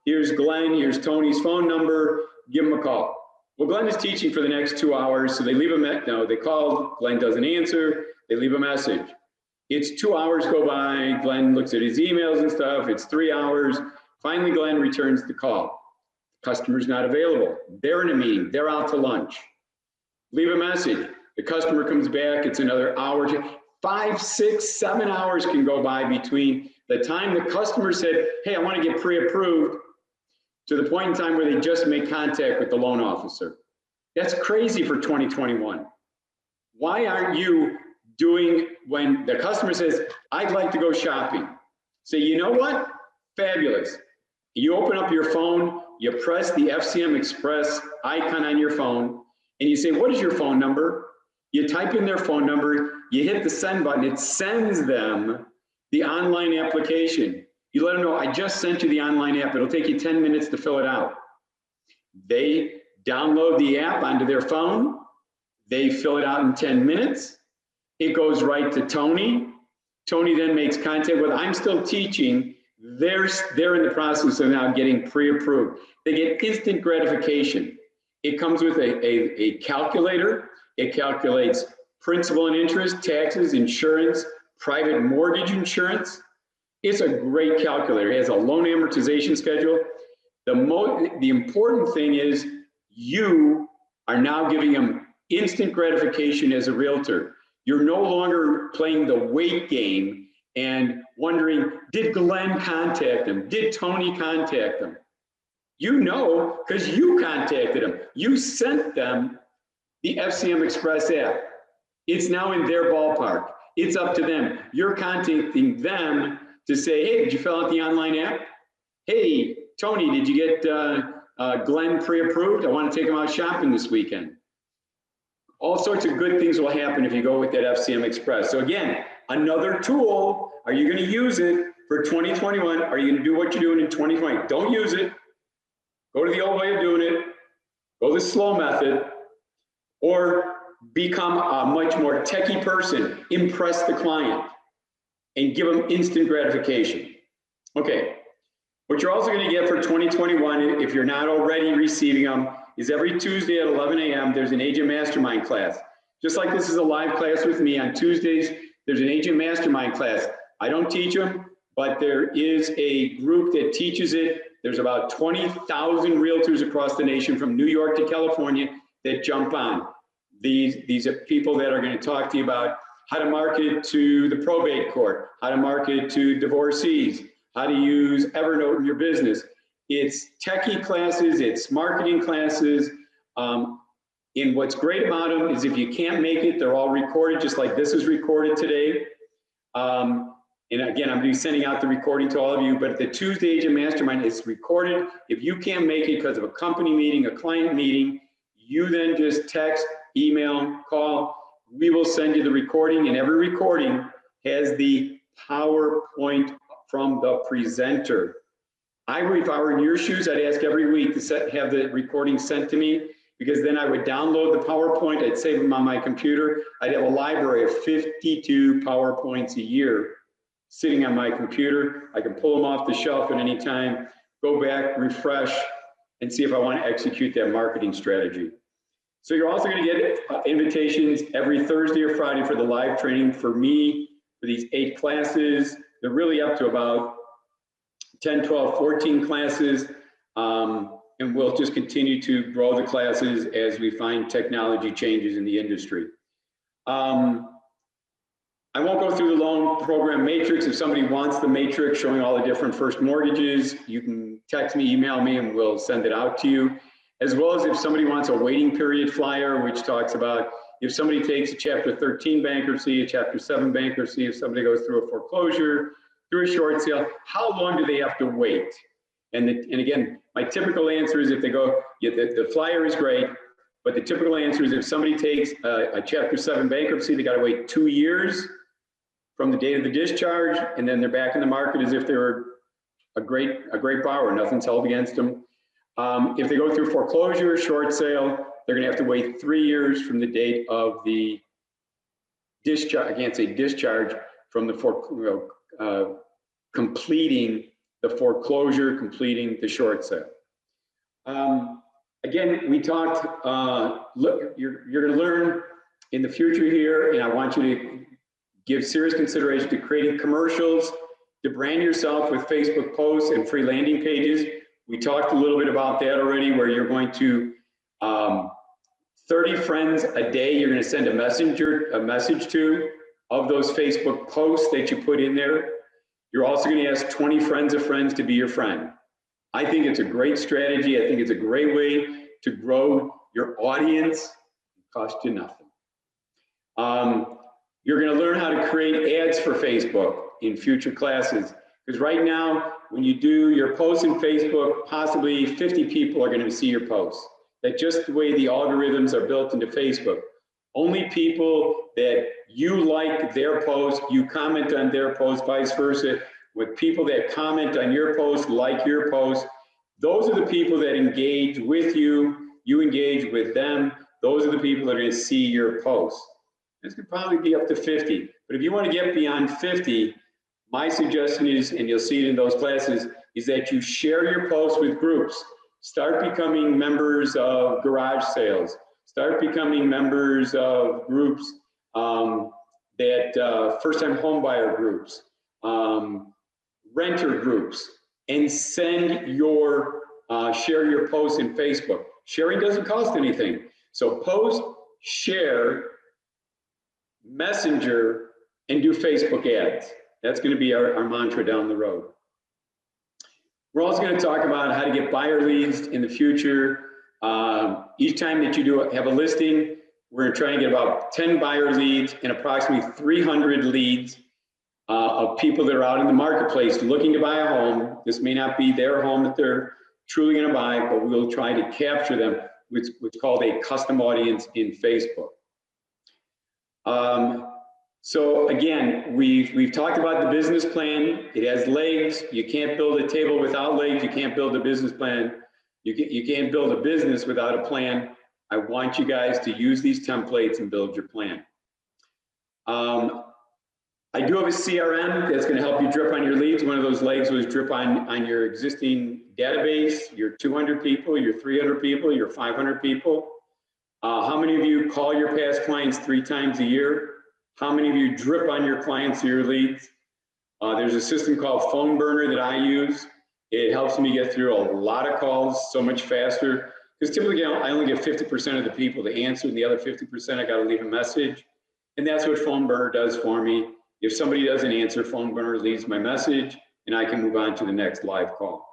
Here's Glenn, here's Tony's phone number, give him a call. Well, Glenn is teaching for the next 2 hours, so they leave they called, Glenn doesn't answer, they leave a message. It's 2 hours go by, Glenn looks at his emails and stuff, it's 3 hours. Finally, Glenn returns the call. Customer's not available. They're in a meeting, they're out to lunch. Leave a message, the customer comes back, it's another hour. 5, 6, 7 hours can go by between the time the customer said, hey, I want to get pre-approved, to the point in time where they just make contact with the loan officer. That's crazy for 2021. Why aren't you doing, when the customer says, I'd like to go shopping, say, you know what? Fabulous. You open up your phone, you press the FCM Express icon on your phone, and you say, what is your phone number? You type in their phone number, you hit the send button, it sends them the online application. You let them know, I just sent you the online app. It'll take you 10 minutes to fill it out. They download the app onto their phone. They fill it out in 10 minutes. It goes right to Tony. Tony then makes contact with, I'm still teaching. They're in the process of now getting pre-approved. They get instant gratification. It comes with a calculator. It calculates principal and interest, taxes, insurance, private mortgage insurance. It's a great calculator. It has a loan amortization schedule. The important thing is you are now giving them instant gratification as a realtor. You're no longer playing the wait game and wondering, did Glen contact them? Did Tony contact them? You know, because you contacted them. You sent them the FCM Express app. It's now in their ballpark. It's up to them. You're contacting them to say, hey, did you fill out the online app? Hey, Tony, did you get Glen pre-approved? I want to take him out shopping this weekend. All sorts of good things will happen if you go with that FCM Express. So again, another tool. Are you going to use it for 2021? Are you going to do what you're doing in 2020? Don't use it. Go to the old way of doing it. Go the slow method. Or become a much more techie person. Impress the client and give them instant gratification. Okay. What you're also going to get for 2021, if you're not already receiving them, is every Tuesday at 11 a.m. there's an Agent Mastermind class. Just like this is a live class with me, on Tuesdays, there's an Agent Mastermind class. I don't teach them, but there is a group that teaches it. There's about 20,000 realtors across the nation from New York to California that jump on. These are people that are going to talk to you about how to market to the probate court, how to market to divorcees, how to use Evernote in your business. It's techie classes, it's marketing classes. And what's great about them is if you can't make it, they're all recorded, just like this is recorded today. And again, I'm going to be sending out the recording to all of you, but the Tuesday Agent Mastermind is recorded. If you can't make it because of a company meeting, a client meeting, you then just text, email, call. We will send you the recording, and every recording has the PowerPoint from the presenter. If I were in your shoes, I'd ask every week to have the recording sent to me, because then I would download the PowerPoint, I'd save them on my computer. I'd have a library of 52 PowerPoints a year sitting on my computer. I can pull them off the shelf at any time, go back, refresh, and see if I want to execute that marketing strategy. So you're also going to get invitations every Thursday or Friday for the live training for me, for these 8 classes. They're really up to about 10, 12, 14 classes. And we'll just continue to grow the classes as we find technology changes in the industry. I won't go through the loan program matrix. If somebody wants the matrix showing all the different first mortgages, you can text me, email me, and we'll send it out to you. As well as if somebody wants a waiting period flyer, which talks about if somebody takes a Chapter 13 bankruptcy, a Chapter 7 bankruptcy, if somebody goes through a foreclosure, through a short sale, how long do they have to wait? And again, my typical answer is if they go, yeah, the flyer is great, but the typical answer is if somebody takes a Chapter 7 bankruptcy, they got to wait 2 years from the date of the discharge, and then they're back in the market as if they were a great borrower, nothing's held against them. If they go through foreclosure, short sale, they're gonna have to wait 3 years from the date of the discharge, I can't say discharge, from the completing the foreclosure, completing the short sale. Again, we talked, look, you're gonna learn in the future here, and I want you to give serious consideration to creating commercials, to brand yourself with Facebook posts and free landing pages. We talked a little bit about that already, where you're going to 30 friends a day, you're going to send a message to of those Facebook posts that you put in there. You're also going to ask 20 friends of friends to be your friend. I think it's a great strategy. I think it's a great way to grow your audience. It costs you nothing. You're going to learn how to create ads for Facebook in future classes. Because right now, when you do your posts in Facebook, possibly 50 people are going to see your posts. That's just the way the algorithms are built into Facebook. Only people that you like their post, you comment on their post, vice versa. With people that comment on your post, like your post, those are the people that engage with you, you engage with them. Those are the people that are going to see your posts. This could probably be up to 50. But if you want to get beyond 50, my suggestion is, and you'll see it in those classes, is that you share your posts with groups. Start becoming members of garage sales. Start becoming members of groups that first-time homebuyer groups, renter groups, and send your, share your posts in Facebook. Sharing doesn't cost anything. So post, share, messenger, and do Facebook ads. That's going to be our mantra down the road. We're also going to talk about how to get buyer leads in the future. Each time that you have a listing, we're going to try and get about 10 buyer leads and approximately 300 leads of people that are out in the marketplace looking to buy a home. This may not be their home that they're truly going to buy, but we'll try to capture them with what's called a custom audience in Facebook. So again, we've talked about the business plan. It has legs. You can't build a table without legs. You can't build a business plan. You can't build a business without a plan. I want you guys to use these templates and build your plan. I do have a CRM that's going to help you drip on your leads. One of those legs was drip on your existing database, your 200 people, your 300 people, your 500 people. How many of you call your past clients 3 times a year? How many of you drip on your clients or your leads? There's a system called Phone Burner that I use. It helps me get through a lot of calls so much faster. Because typically I only get 50% of the people to answer, and the other 50% I got to leave a message. And that's what Phone Burner does for me. If somebody doesn't answer, Phone Burner leaves my message, and I can move on to the next live call.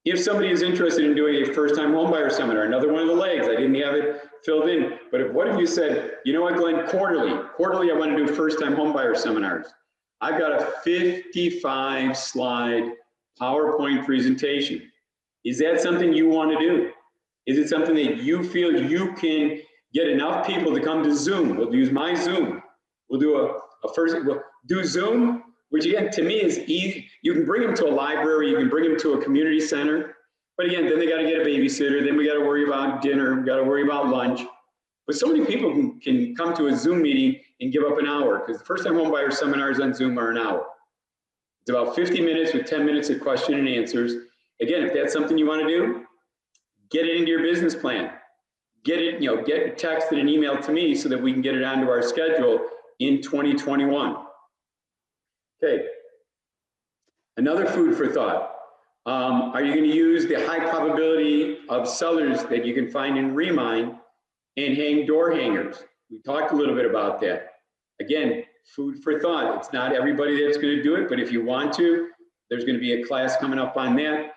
If somebody is interested in doing a first-time homebuyer seminar, another one of the legs, I didn't have it filled in, but what if you said, you know what, Glenn, quarterly I want to do first-time homebuyer seminars. I've got a 55-slide PowerPoint presentation. Is that something you want to do? Is it something that you feel you can get enough people to come to Zoom? We'll use my Zoom. We'll do we'll do Zoom, which again, to me is easy. You can bring them to a library, you can bring them to a community center, but again, then they got to get a babysitter, then we got to worry about dinner, we got to worry about lunch. But so many people can come to a Zoom meeting and give up an hour, because the first-time homebuyer seminars on Zoom are an hour. It's about 50 minutes with 10 minutes of question and answers. Again, if that's something you want to do, get it into your business plan. Get it, get a text and an email to me so that we can get it onto our schedule in 2021. Okay, another food for thought. Are you going to use the high probability of sellers that you can find in Remind and hang door hangers? We talked a little bit about that. Again, food for thought. It's not everybody that's going to do it, but if you want to, there's going to be a class coming up on that.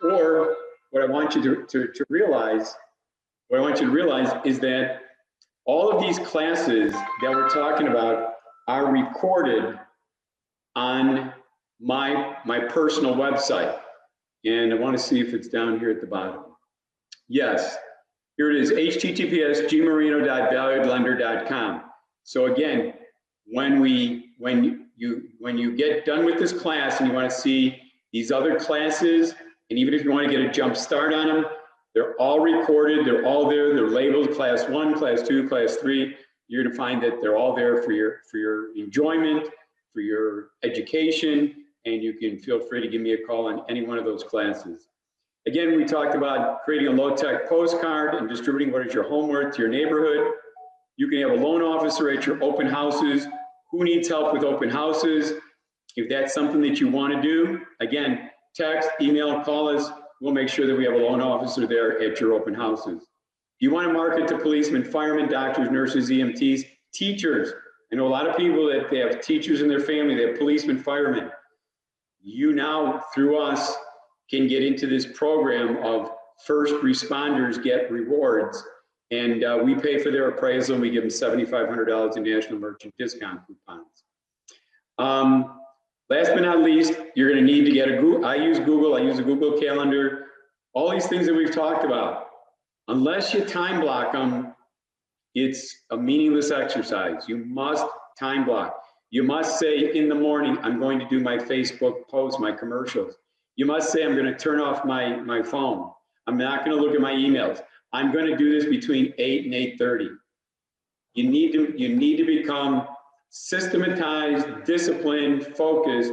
Or what I want you to realize is that all of these classes that we're talking about are recorded on my personal website. And I want to see if it's down here at the bottom. Yes, here it is, https://gmarino.valuedlender.com. So again, when you get done with this class and you want to see these other classes, and even if you want to get a jump start on them, they're all recorded, they're all there, they're labeled class 1, class 2, class 3. You're going to find that they're all there for your enjoyment, for your education, and you can feel free to give me a call on any one of those classes. Again, we talked about creating a low-tech postcard and distributing what is your home worth to your neighborhood. You can have a loan officer at your open houses. Who needs help with open houses? If that's something that you want to do, again, text, email, call us. We'll make sure that we have a loan officer there at your open houses. You want to market to policemen, firemen, doctors, nurses, EMTs, teachers. I know a lot of people that they have teachers in their family, they have policemen, firemen. You now, through us, can get into this program of first responders get rewards. And we pay for their appraisal, and we give them $7,500 in national merchant discount coupons. Last but not least, you're going to need to get a Google. I use Google. I use a Google Calendar. All these things that we've talked about. Unless you time block them, it's a meaningless exercise. You must time block. You must say in the morning, I'm going to do my Facebook posts, my commercials. You must say, I'm going to turn off my phone. I'm not going to look at my emails. I'm going to do this between 8 and 8:30. You need to become systematized, disciplined, focused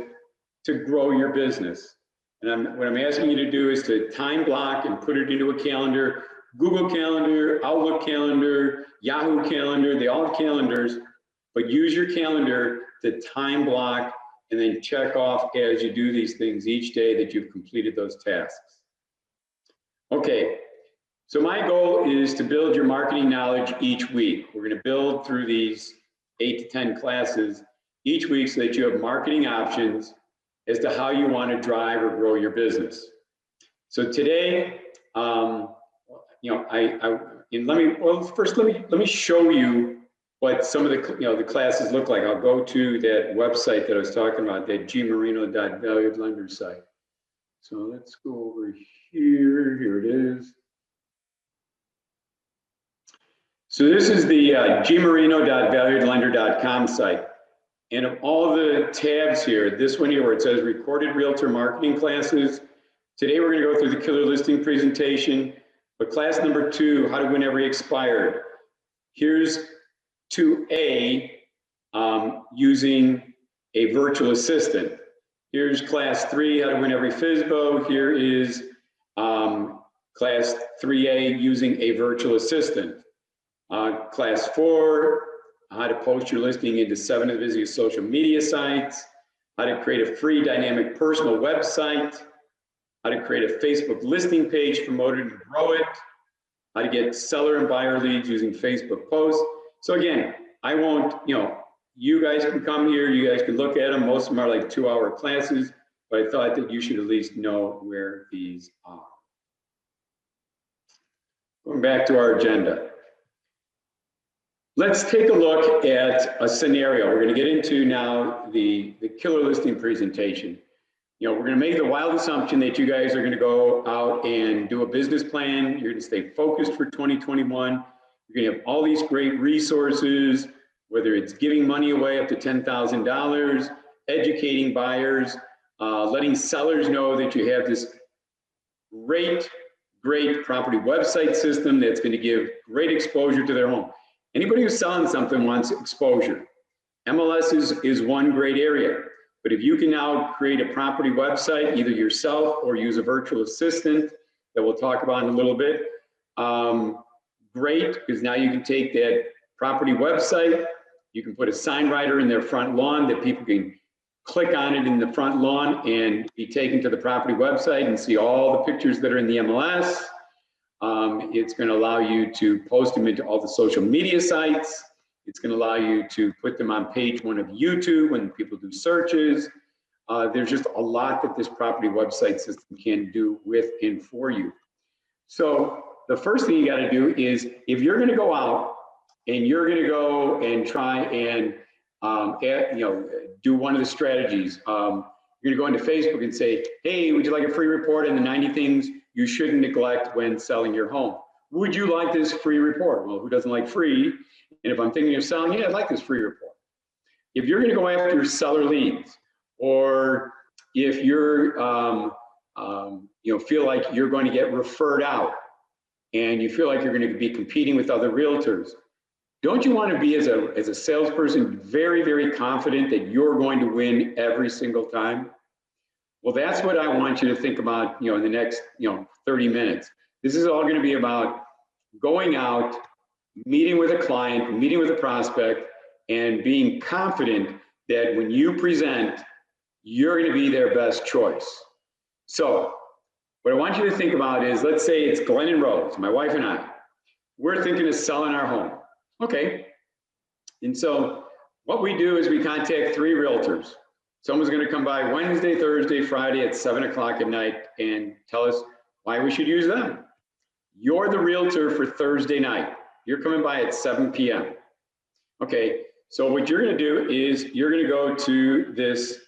to grow your business. And what I'm asking you to do is to time block and put it into a calendar. Google Calendar, Outlook Calendar, Yahoo Calendar, they all have calendars, but use your calendar to time block and then check off as you do these things each day that you've completed those tasks. Okay, so my goal is to build your marketing knowledge each week. We're going to build through these 8 to 10 classes each week so that you have marketing options as to how you want to drive or grow your business. So today, let me show you what some of the classes look like. I'll go to that website that I was talking about, that gmarino.valuedlender site. So let's go over here. Here it is. So this is the gmarino.valuedlender.com site. And of all the tabs here, this one here where it says recorded realtor marketing classes, today we're going to go through the killer listing presentation. But class number 2, how to win every expired. Here's 2A, using a virtual assistant. Here's class 3, how to win every FSBO. Here is class 3A, using a virtual assistant. Class 4, how to post your listing into 7 of the busiest social media sites, how to create a free dynamic personal website, how to create a Facebook listing page, promote it and grow it, how to get seller and buyer leads using Facebook posts. So again, I won't, you guys can come here, you guys can look at them. Most of them are like 2-hour classes, but I thought that you should at least know where these are. Going back to our agenda. Let's take a look at a scenario. We're going to get into now the killer listing presentation. We're going to make the wild assumption that you guys are going to go out and do a business plan. You're going to stay focused for 2021. You're going to have all these great resources, whether it's giving money away up to $10,000, educating buyers, letting sellers know that you have this great property website system that's going to give great exposure to their home. Anybody who's selling something wants exposure. MLS is one great area. But if you can now create a property website, either yourself or use a virtual assistant that we'll talk about in a little bit, great, because now you can take that property website, you can put a sign writer in their front lawn that people can click on it in the front lawn and be taken to the property website and see all the pictures that are in the MLS. It's going to allow you to post them into all the social media sites. It's going to allow you to put them on page 1 of YouTube when people do searches. There's just a lot that this property website system can do with and for you. So the first thing you got to do is, if you're going to go out and you're going to go and try and do one of the strategies, you're going to go into Facebook and say, hey, would you like a free report on the 90 things you shouldn't neglect when selling your home? Would you like this free report? Well, who doesn't like free? And if I'm thinking of selling, yeah, I'd like this free report. If you're going to go after seller leads, or if you're, feel like you're going to get referred out, and you feel like you're going to be competing with other realtors, don't you want to be, as a salesperson, very, very confident that you're going to win every single time? Well, that's what I want you to think about, in the next, 30 minutes. This is all going to be about going out, meeting with a client, meeting with a prospect, and being confident that when you present, you're going to be their best choice. So what I want you to think about is, let's say it's Glen and Rose, my wife and I. We're thinking of selling our home. Okay. And so what we do is we contact 3 realtors. Someone's going to come by Wednesday, Thursday, Friday at 7 o'clock at night and tell us why we should use them. You're the realtor for Thursday night. You're coming by at 7 p.m. Okay, so what you're going to do is you're going to go to this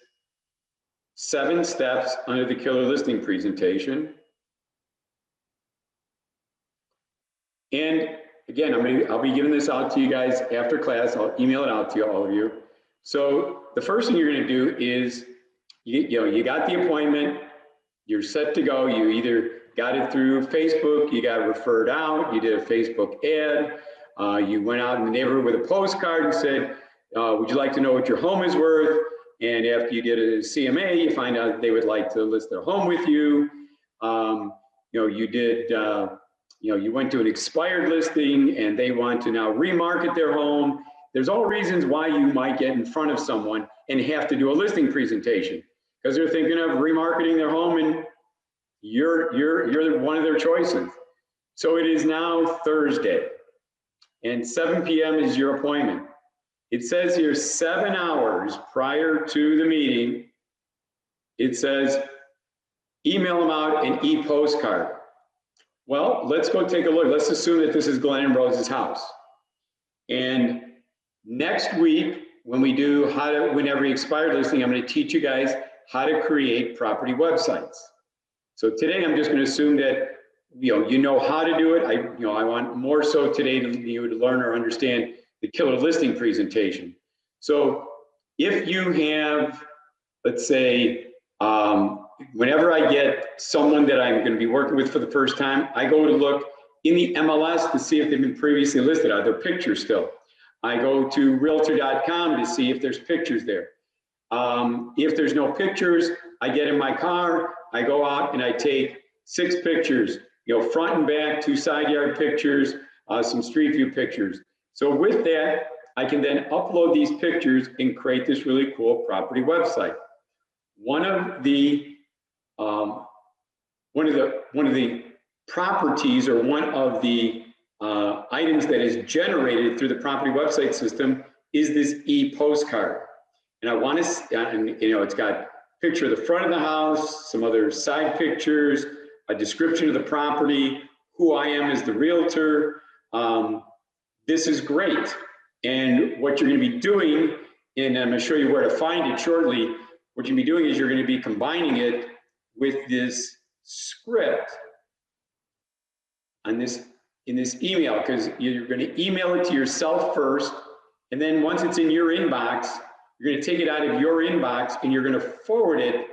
7 steps under the killer listing presentation. And again, I'll be giving this out to you guys after class. I'll email it out to all of you. So the first thing you're going to do is, you got the appointment, you're set to go. You either got it through Facebook, you got referred out, you did a Facebook ad, You went out in the neighborhood with a postcard and said, would you like to know what your home is worth? And after you did a CMA, you find out they would like to list their home with you. You went to an expired listing and they want to now remarket their home. There's all reasons why you might get in front of someone and have to do a listing presentation because they're thinking of remarketing their home and you're one of their choices. So it is now Thursday and 7 p.m. is your appointment. It says here 7 hours prior to the meeting, it says email them out an e-postcard. Well, let's go take a look. Let's assume that this is Glen and Rose's house. And next week, when we do how to win every expired listing, I'm going to teach you guys how to create property websites. So today, I'm just going to assume that you know how to do it. I want more so today to you to learn or understand the killer listing presentation. So if you have, let's say, whenever I get someone that I'm going to be working with for the first time, I go to look in the MLS to see if they've been previously listed. Are there pictures still? I go to realtor.com to see if there's pictures there. If there's no pictures, I get in my car, I go out and I take 6 pictures, front and back, 2 side yard pictures, some street view pictures. So with that, I can then upload these pictures and create this really cool property website. One of the properties or one of the items that is generated through the property website system is this e-postcard. And I want to, it's got a picture of the front of the house, some other side pictures, a description of the property, who I am as the realtor. This is great. And what you're going to be doing, and I'm going to show you where to find it shortly, what you're going to be doing is you're going to be combining it with this script in this email, because you're going to email it to yourself first, and then once it's in your inbox, you're going to take it out of your inbox and you're going to forward it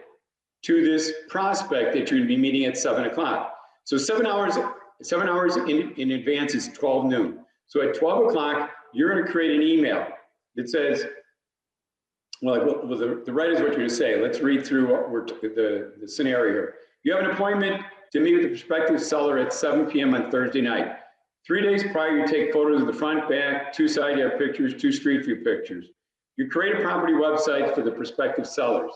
to this prospect that you're going to be meeting at 7 o'clock. So 7 hours in advance is 12 noon. So at 12 o'clock, you're going to create an email that says, well, the right is what you're going to say. Let's read through what the scenario here. You have an appointment to meet with the prospective seller at 7 p.m. on Thursday night. 3 days prior, you take photos of the front, back, 2 side yard pictures, 2 street view pictures. You create a property website for the prospective sellers.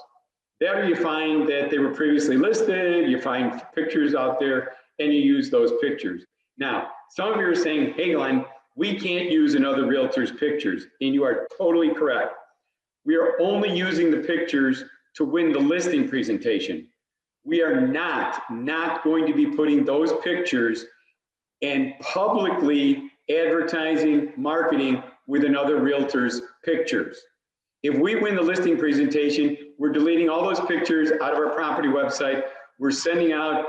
There you find that they were previously listed, you find pictures out there, and you use those pictures. Now, some of you are saying, hey, Glenn, we can't use another realtor's pictures, and you are totally correct. We are only using the pictures to win the listing presentation. We are not going to be putting those pictures and publicly advertising, marketing with another realtor's pictures. If we win the listing presentation, we're deleting all those pictures out of our property website. We're sending out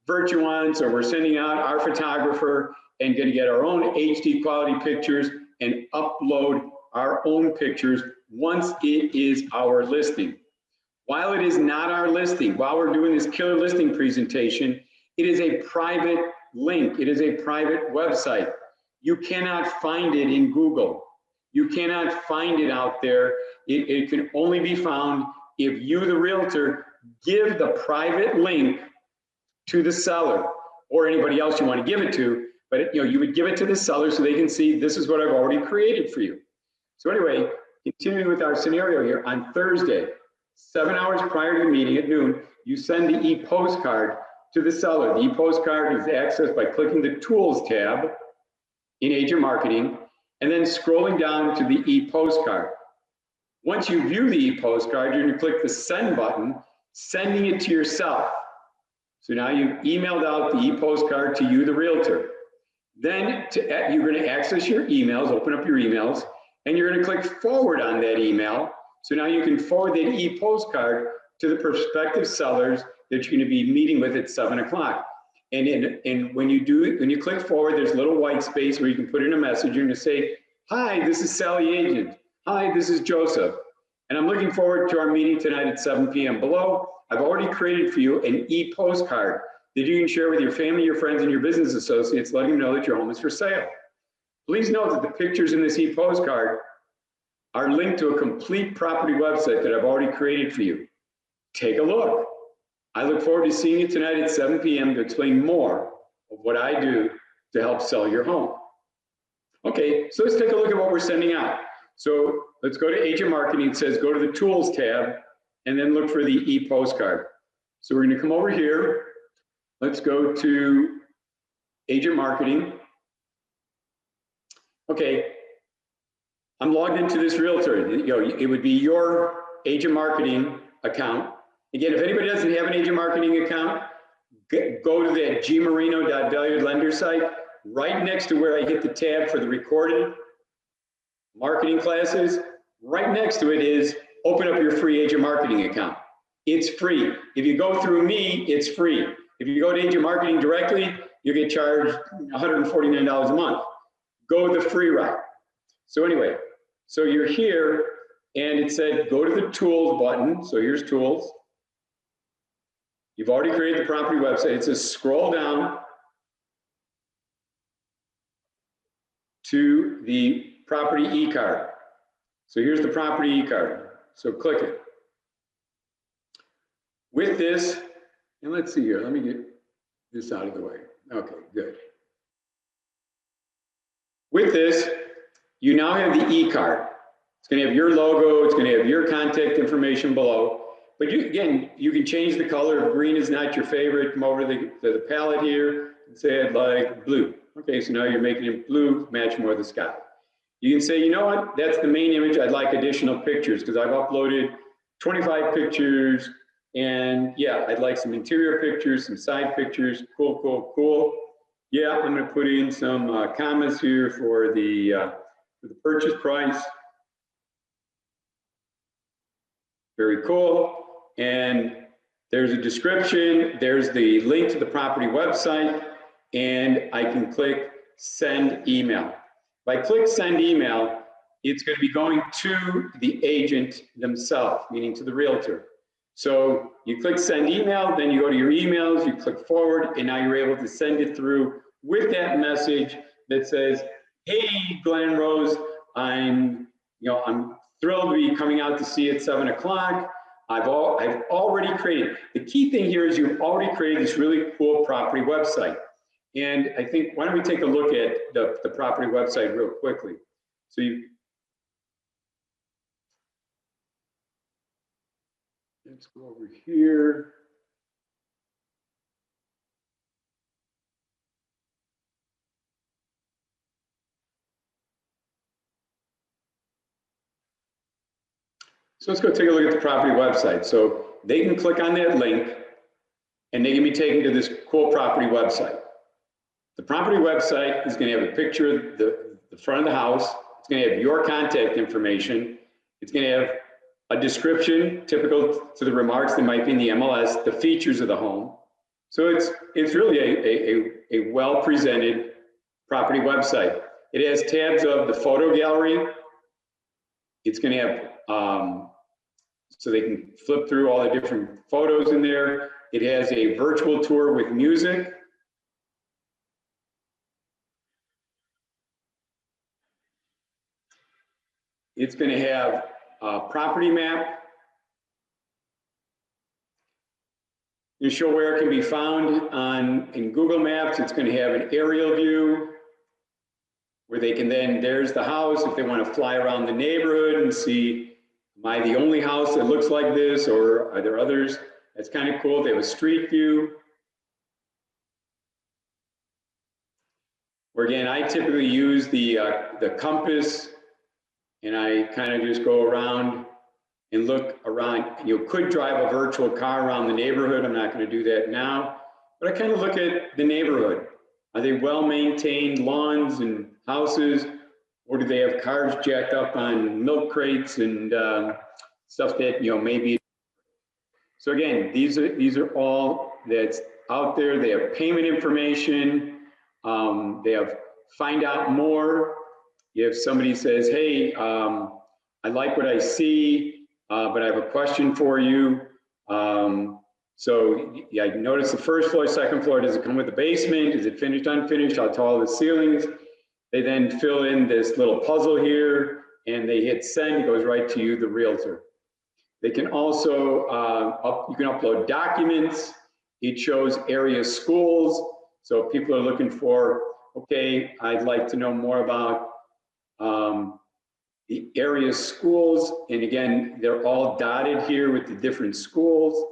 virtuons, or we're sending out our photographer and going to get our own HD quality pictures and upload our own pictures once it is our listing. While it is not our listing, while we're doing this killer listing presentation, it is a private link. It is a private website. You cannot find it in Google. You cannot find it out there. It can only be found if you, the realtor, give the private link to the seller or anybody else you want to give it to. But you would give it to the seller so they can see this is what I've already created for you. So anyway, continuing with our scenario here, on Thursday, 7 hours prior to the meeting at noon, you send the e-postcard to the seller. The e-postcard is accessed by clicking the Tools tab in Agent Marketing and then scrolling down to the e-postcard. Once you view the e-postcard, you're going to click the Send button, sending it to yourself. So now you've emailed out the e-postcard to you, the realtor. Then you're going to access your emails, open up your emails, and you're going to click Forward on that email. So now you can forward that e-postcard to the prospective sellers that you're going to be meeting with at 7 o'clock. And when you click forward, there's a little white space where you can put in a message. You're going to say, hi, this is Sally Agent. Hi, this is Joseph. And I'm looking forward to our meeting tonight at 7 p.m. Below, I've already created for you an e-postcard that you can share with your family, your friends, and your business associates, letting them know that your home is for sale. Please note that the pictures in this e-postcard are linked to a complete property website that I've already created for you. Take a look. I look forward to seeing you tonight at 7 p.m. to explain more of what I do to help sell your home. Okay, so let's take a look at what we're sending out. So let's go to Agent Marketing. It says go to the Tools tab and then look for the e-postcard. So we're going to come over here. Let's go to Agent Marketing. Okay, I'm logged into this realtor. It would be your Agent Marketing account. Again, if anybody doesn't have an Agent Marketing account, go to that gmarino.valuedlender site. Right next to where I hit the tab for the recorded marketing classes, right next to it is open up your free Agent Marketing account. It's free. If you go through me, it's free. If you go to Agent Marketing directly, you get charged $149 a month. Go the free route. So anyway, so you're here and it said go to the Tools button. So here's Tools. You've already created the property website. It says scroll down to the property e-card. So here's the property e-card. So click it. With this, and let's see here, let me get this out of the way. Okay, good. With this, you now have the e-card. It's going to have your logo, it's going to have your contact information below. But again, you can change the color. If green is not your favorite, come over to the palette here and say I'd like blue. Okay, so now you're making it blue, match more of the sky. You can say, you know what, that's the main image. I'd like additional pictures because I've uploaded 25 pictures. And yeah, I'd like some interior pictures, some side pictures. Cool, cool, cool. Yeah, I'm going to put in some comments here for the purchase price. Very cool. And there's a description. There's the link to the property website. And I can click send email. If I click send email, it's going to be going to the agent themselves, meaning to the realtor. So you click send email, then you go to your emails, you click forward, and now you're able to send it through with that message that says, hey, Glen Rose, I'm thrilled to be coming out to see you at 7 o'clock. I've already created. The key thing here is you've already created this really cool property website. And I think, why don't we take a look at the property website real quickly. So let's go over here. So let's go take a look at the property website. So they can click on that link and they can be taken to this cool property website. The property website is going to have a picture of the front of the house. It's going to have your contact information. It's going to have a description typical to the remarks that might be in the MLS, the features of the home. So it's really a well-presented property website. It has tabs of the photo gallery. It's going to have, so they can flip through all the different photos in there. It has a virtual tour with music. It's going to have a property map. You show where it can be found in Google Maps. It's going to have an aerial view where they can then, there's the house. If they want to fly around the neighborhood and see, am I the only house that looks like this, or are there others? That's kind of cool. They have a street view. Where again, I typically use the compass, and I kind of just go around and look around. You could drive a virtual car around the neighborhood. I'm not going to do that now, but I kind of look at the neighborhood. Are they well-maintained lawns and houses, or do they have cars jacked up on milk crates and stuff that, maybe. So again, these are all that's out there. They have payment information. They have find out more. If somebody says, hey, I like what I see, but I have a question for you. So yeah, notice the first floor, second floor, does it come with a basement? Is it finished, unfinished? How tall are the ceilings? They then fill in this little puzzle here and they hit send, it goes right to you, the realtor. They can also, you can upload documents. It shows area schools. So if people are looking for, okay, I'd like to know more about the area schools. And again, they're all dotted here with the different schools.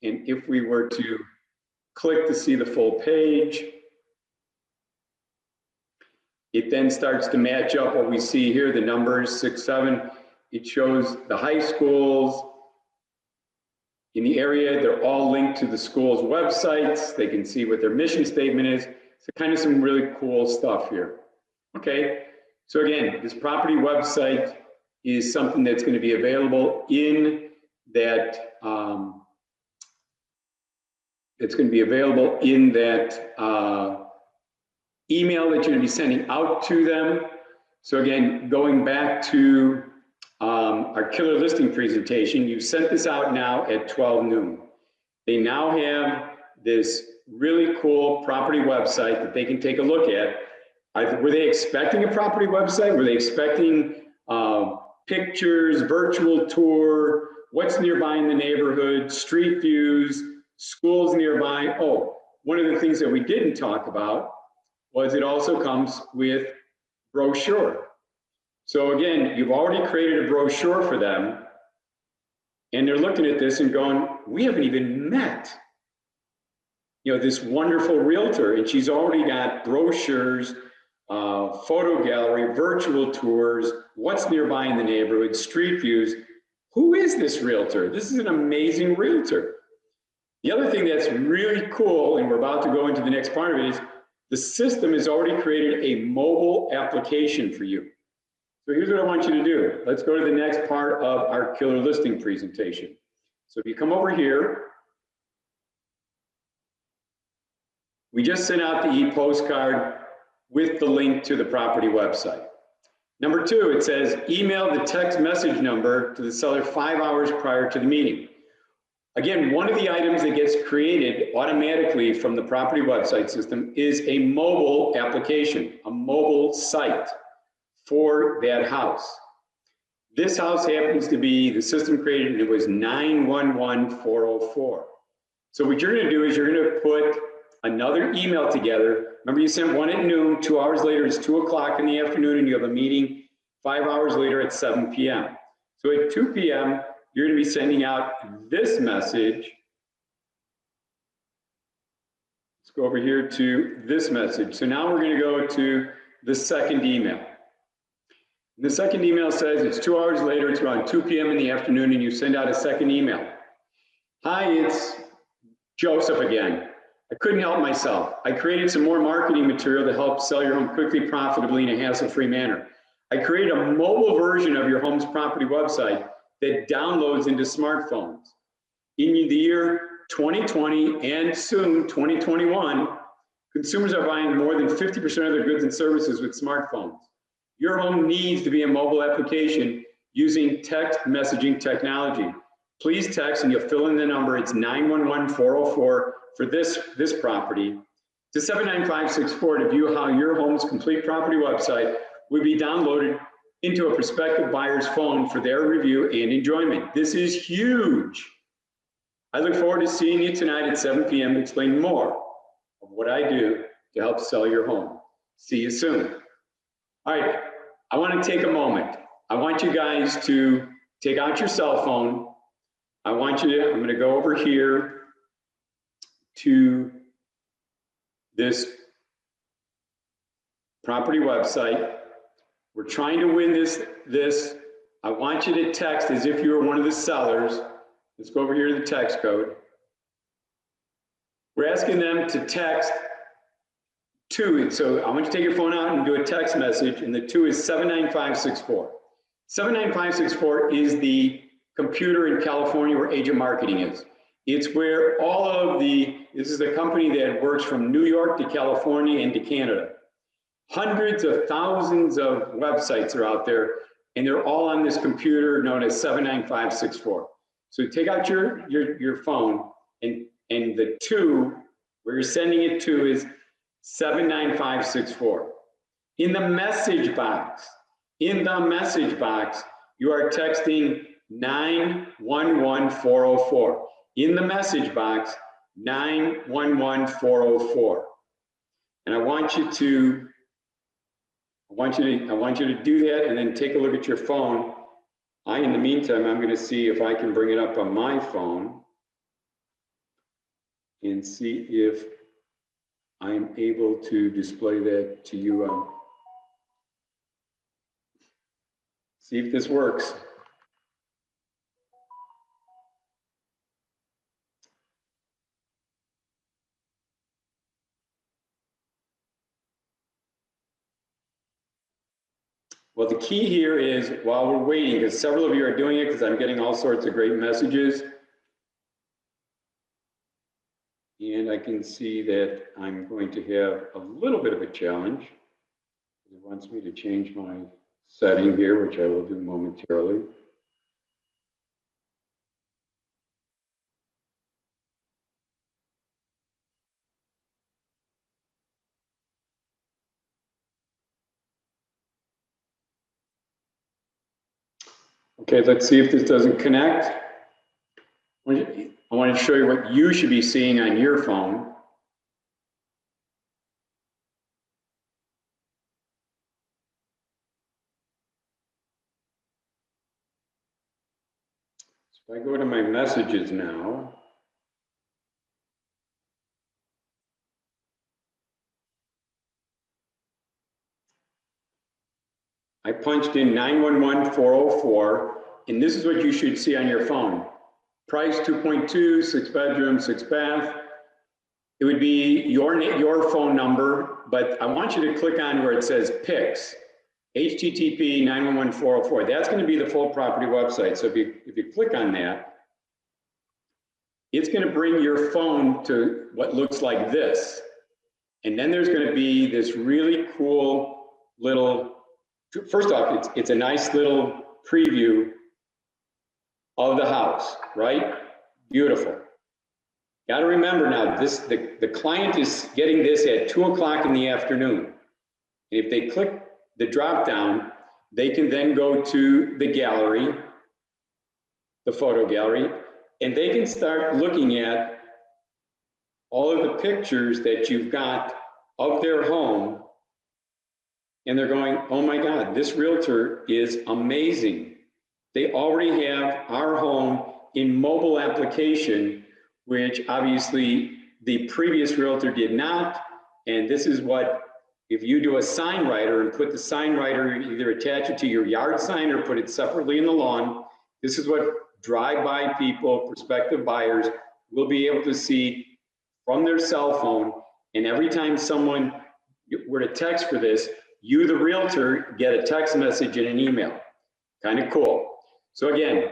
And if we were to click to see the full page, it then starts to match up what we see here, the numbers 6, 7. It shows the high schools in the area. They're all linked to the school's websites. They can see what their mission statement is. So kind of some really cool stuff here. Okay, so again, this property website is something that's going to be available in that, email that you're going to be sending out to them. So again, going back to our killer listing presentation, you've sent this out now at 12 noon. They now have this really cool property website that they can take a look at. Were they expecting a property website? Were they expecting pictures, virtual tour, what's nearby in the neighborhood, street views, schools nearby? Oh, one of the things that we didn't talk about was it also comes with brochure. So again, you've already created a brochure for them and they're looking at this and going, we haven't even met, this wonderful realtor, and she's already got brochures, photo gallery, virtual tours, what's nearby in the neighborhood, street views. Who is this realtor? This is an amazing realtor. The other thing that's really cool, and we're about to go into the next part of it, is the system has already created a mobile application for you. So here's what I want you to do. Let's go to the next part of our killer listing presentation. So if you come over here, we just sent out the e-postcard with the link to the property website. Number 2, it says email the text message number to the seller 5 hours prior to the meeting. Again, one of the items that gets created automatically from the property website system is a mobile application, a mobile site for that house. This house happens to be, the system created, and it was 911404. So what you're gonna do is you're gonna put another email together. Remember, you sent one at noon, 2 hours later, it's 2 o'clock in the afternoon, and you have a meeting 5 hours later at 7 p.m. So at 2 p.m., you're gonna be sending out this message. Let's go over here to this message. So now we're gonna go to the second email. The second email says it's 2 hours later, it's around 2 p.m. in the afternoon, and you send out a second email. Hi, it's Joseph again. I couldn't help myself. I created some more marketing material to help sell your home quickly, profitably, in a hassle-free manner. I created a mobile version of your home's property website that downloads into smartphones. In the year 2020 and soon 2021, consumers are buying more than 50% of their goods and services with smartphones. Your home needs to be a mobile application using text messaging technology. Please text, and you'll fill in the number, it's 911404 for this property, to 79564 to view how your home's complete property website would be downloaded into a prospective buyer's phone for their review and enjoyment. This is huge. I look forward to seeing you tonight at 7 p.m. to explain more of what I do to help sell your home. See you soon. All right, I want to take a moment. I want you guys to take out your cell phone. I'm going to go over here to this property website. We're trying to win this. I want you to text as if you were one of the sellers. Let's go over here to the text code. We're asking them to text 2. So I want you to take your phone out and do a text message, and the 2 is 79564. 79564 is the computer in California where agent marketing is. It's where this is a company that works from New York to California and to Canada. Hundreds of thousands of websites are out there, and they're all on this computer known as 79564. So take out your phone, and the 2, where you're sending it to, is 79564. In the message box, you are texting 911404. In the message box, 911404. And I want you to do that and then take a look at your phone. In the meantime, I'm going to see if I can bring it up on my phone and see if I'm able to display that to you. See if this works. Well, the key here is while we're waiting, because several of you are doing it, because I'm getting all sorts of great messages. And I can see that I'm going to have a little bit of a challenge. It wants me to change my setting here, which I will do momentarily. Okay, let's see if this doesn't connect. I want to show you what you should be seeing on your phone. So if I go to my messages now, I punched in 911404, and this is what you should see on your phone. Price 2.2, 6 bedroom, 6 bath. It would be your phone number, but I want you to click on where it says pics, HTTP 911404. That's going to be the full property website. So if you click on that, it's going to bring your phone to what looks like this. And then there's going to be this really cool little, first off, it's a nice little preview of the house, right? Beautiful. Got to remember now, the client is getting this at 2 o'clock in the afternoon. And if they click the drop down, they can then go to the gallery, the photo gallery, and they can start looking at all of the pictures that you've got of their home. And they're going, oh my God, this realtor is amazing. They already have our home in mobile application, which obviously the previous realtor did not. And this is what, if you do a sign writer and put the sign writer, either attach it to your yard sign or put it separately in the lawn, this is what drive-by people, prospective buyers will be able to see from their cell phone. And every time someone were to text for this, you, the realtor, get a text message and an email. Kind of cool. So again,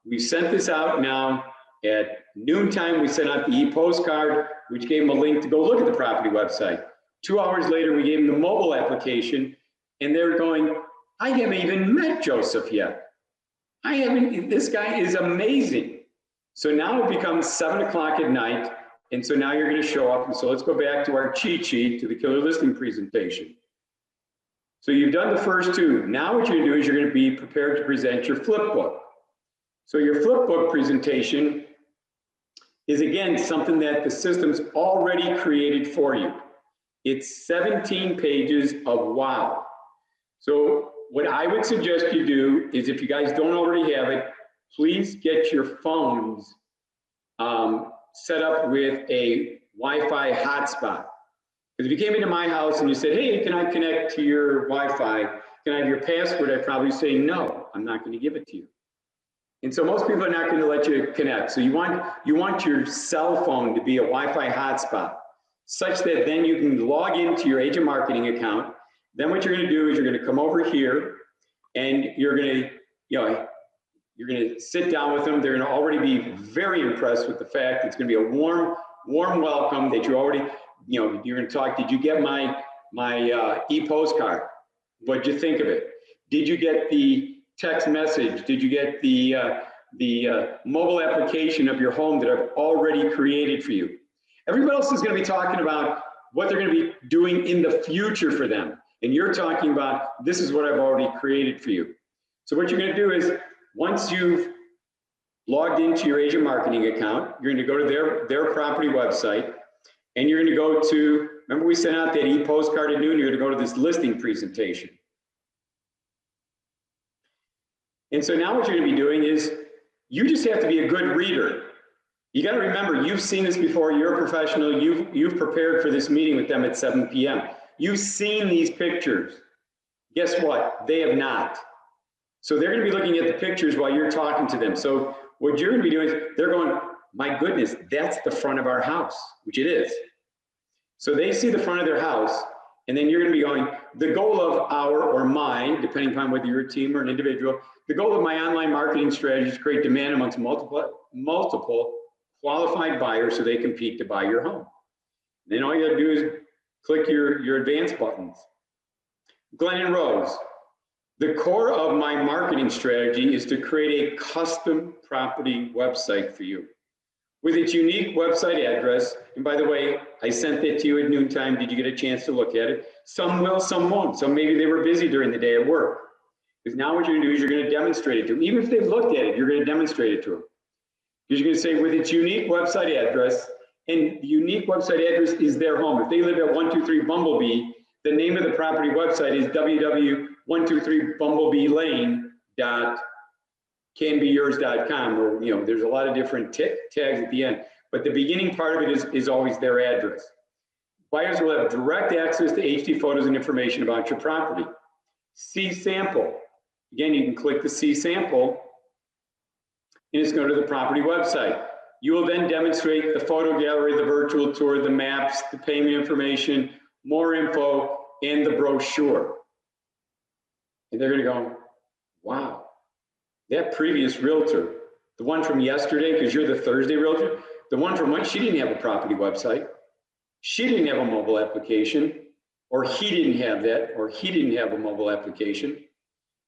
we sent this out now at noontime. We sent out the e-postcard, which gave them a link to go look at the property website. 2 hours later, we gave them the mobile application, and they're going, I haven't even met Joseph yet. This guy is amazing. So now it becomes 7 o'clock at night, and so now you're going to show up. And so let's go back to our cheat sheet, to the killer listing presentation. So you've done the first two. Now what you're going to do is you're going to be prepared to present your flip book. So your flip book presentation is, again, something that the system's already created for you. It's 17 pages of wow. So what I would suggest you do is, if you guys don't already have it, please get your phones set up with a Wi-Fi hotspot. Because if you came into my house and you said, hey, can I connect to your Wi-Fi? Can I have your password? I'd probably say, no, I'm not going to give it to you. And so most people are not going to let you connect. So you want your cell phone to be a Wi-Fi hotspot, such that then you can log into your agent marketing account. Then what you're going to do is you're going to come over here and you're going to, you're going to sit down with them. They're going to already be very impressed with the fact it's going to be a warm welcome that you already, you're going to talk. Did you get my e-postcard? What'd you think of it? Did you get the text message? Did you get the mobile application of your home that I've already created for you? Everybody else is going to be talking about what they're going to be doing in the future for them. And you're talking about, this is what I've already created for you. So what you're going to do is, once you've logged into your agent marketing account, you're going to go to their property website, and you're going to go to, remember we sent out that e-postcard at noon, you're going to go to this listing presentation. And so now what you're going to be doing is, you just have to be a good reader. You got to remember, you've seen this before, you're a professional, you've prepared for this meeting with them at 7 p.m. You've seen these pictures. Guess what? They have not. So they're going to be looking at the pictures while you're talking to them. So what you're going to be doing is, they're going, my goodness, that's the front of our house, which it is. So they see the front of their house, and then you're going to be going, the goal of our or mine, depending upon whether you're a team or an individual, the goal of my online marketing strategy is to create demand amongst multiple qualified buyers so they compete to buy your home. And then all you got to do is click your advanced buttons. Glen and Rose, the core of my marketing strategy is to create a custom property website for you with its unique website address. And by the way, I sent that to you at noontime. Did you get a chance to look at it? Some will, some won't. So maybe they were busy during the day at work. Because now what you're going to do is you're going to demonstrate it to them. Even if they've looked at it, you're going to demonstrate it to them. Because you're going to say, with its unique website address, and the unique website address is their home. If they live at 123 Bumblebee, the name of the property website is www.123bumblebee.canbeyours.com, where, you know, there's a lot of different tags at the end. But the beginning part of it is always their address. Buyers will have direct access to HD photos and information about your property. See sample. Again, you can click the see sample, and it's going to the property website. You will then demonstrate the photo gallery, the virtual tour, the maps, the payment information, more info, and the brochure. And they're going to go, wow, that previous realtor, the one from yesterday, because you're the Thursday realtor, the one from when she didn't have a property website, she didn't have a mobile application, or he didn't have that, or he didn't have a mobile application.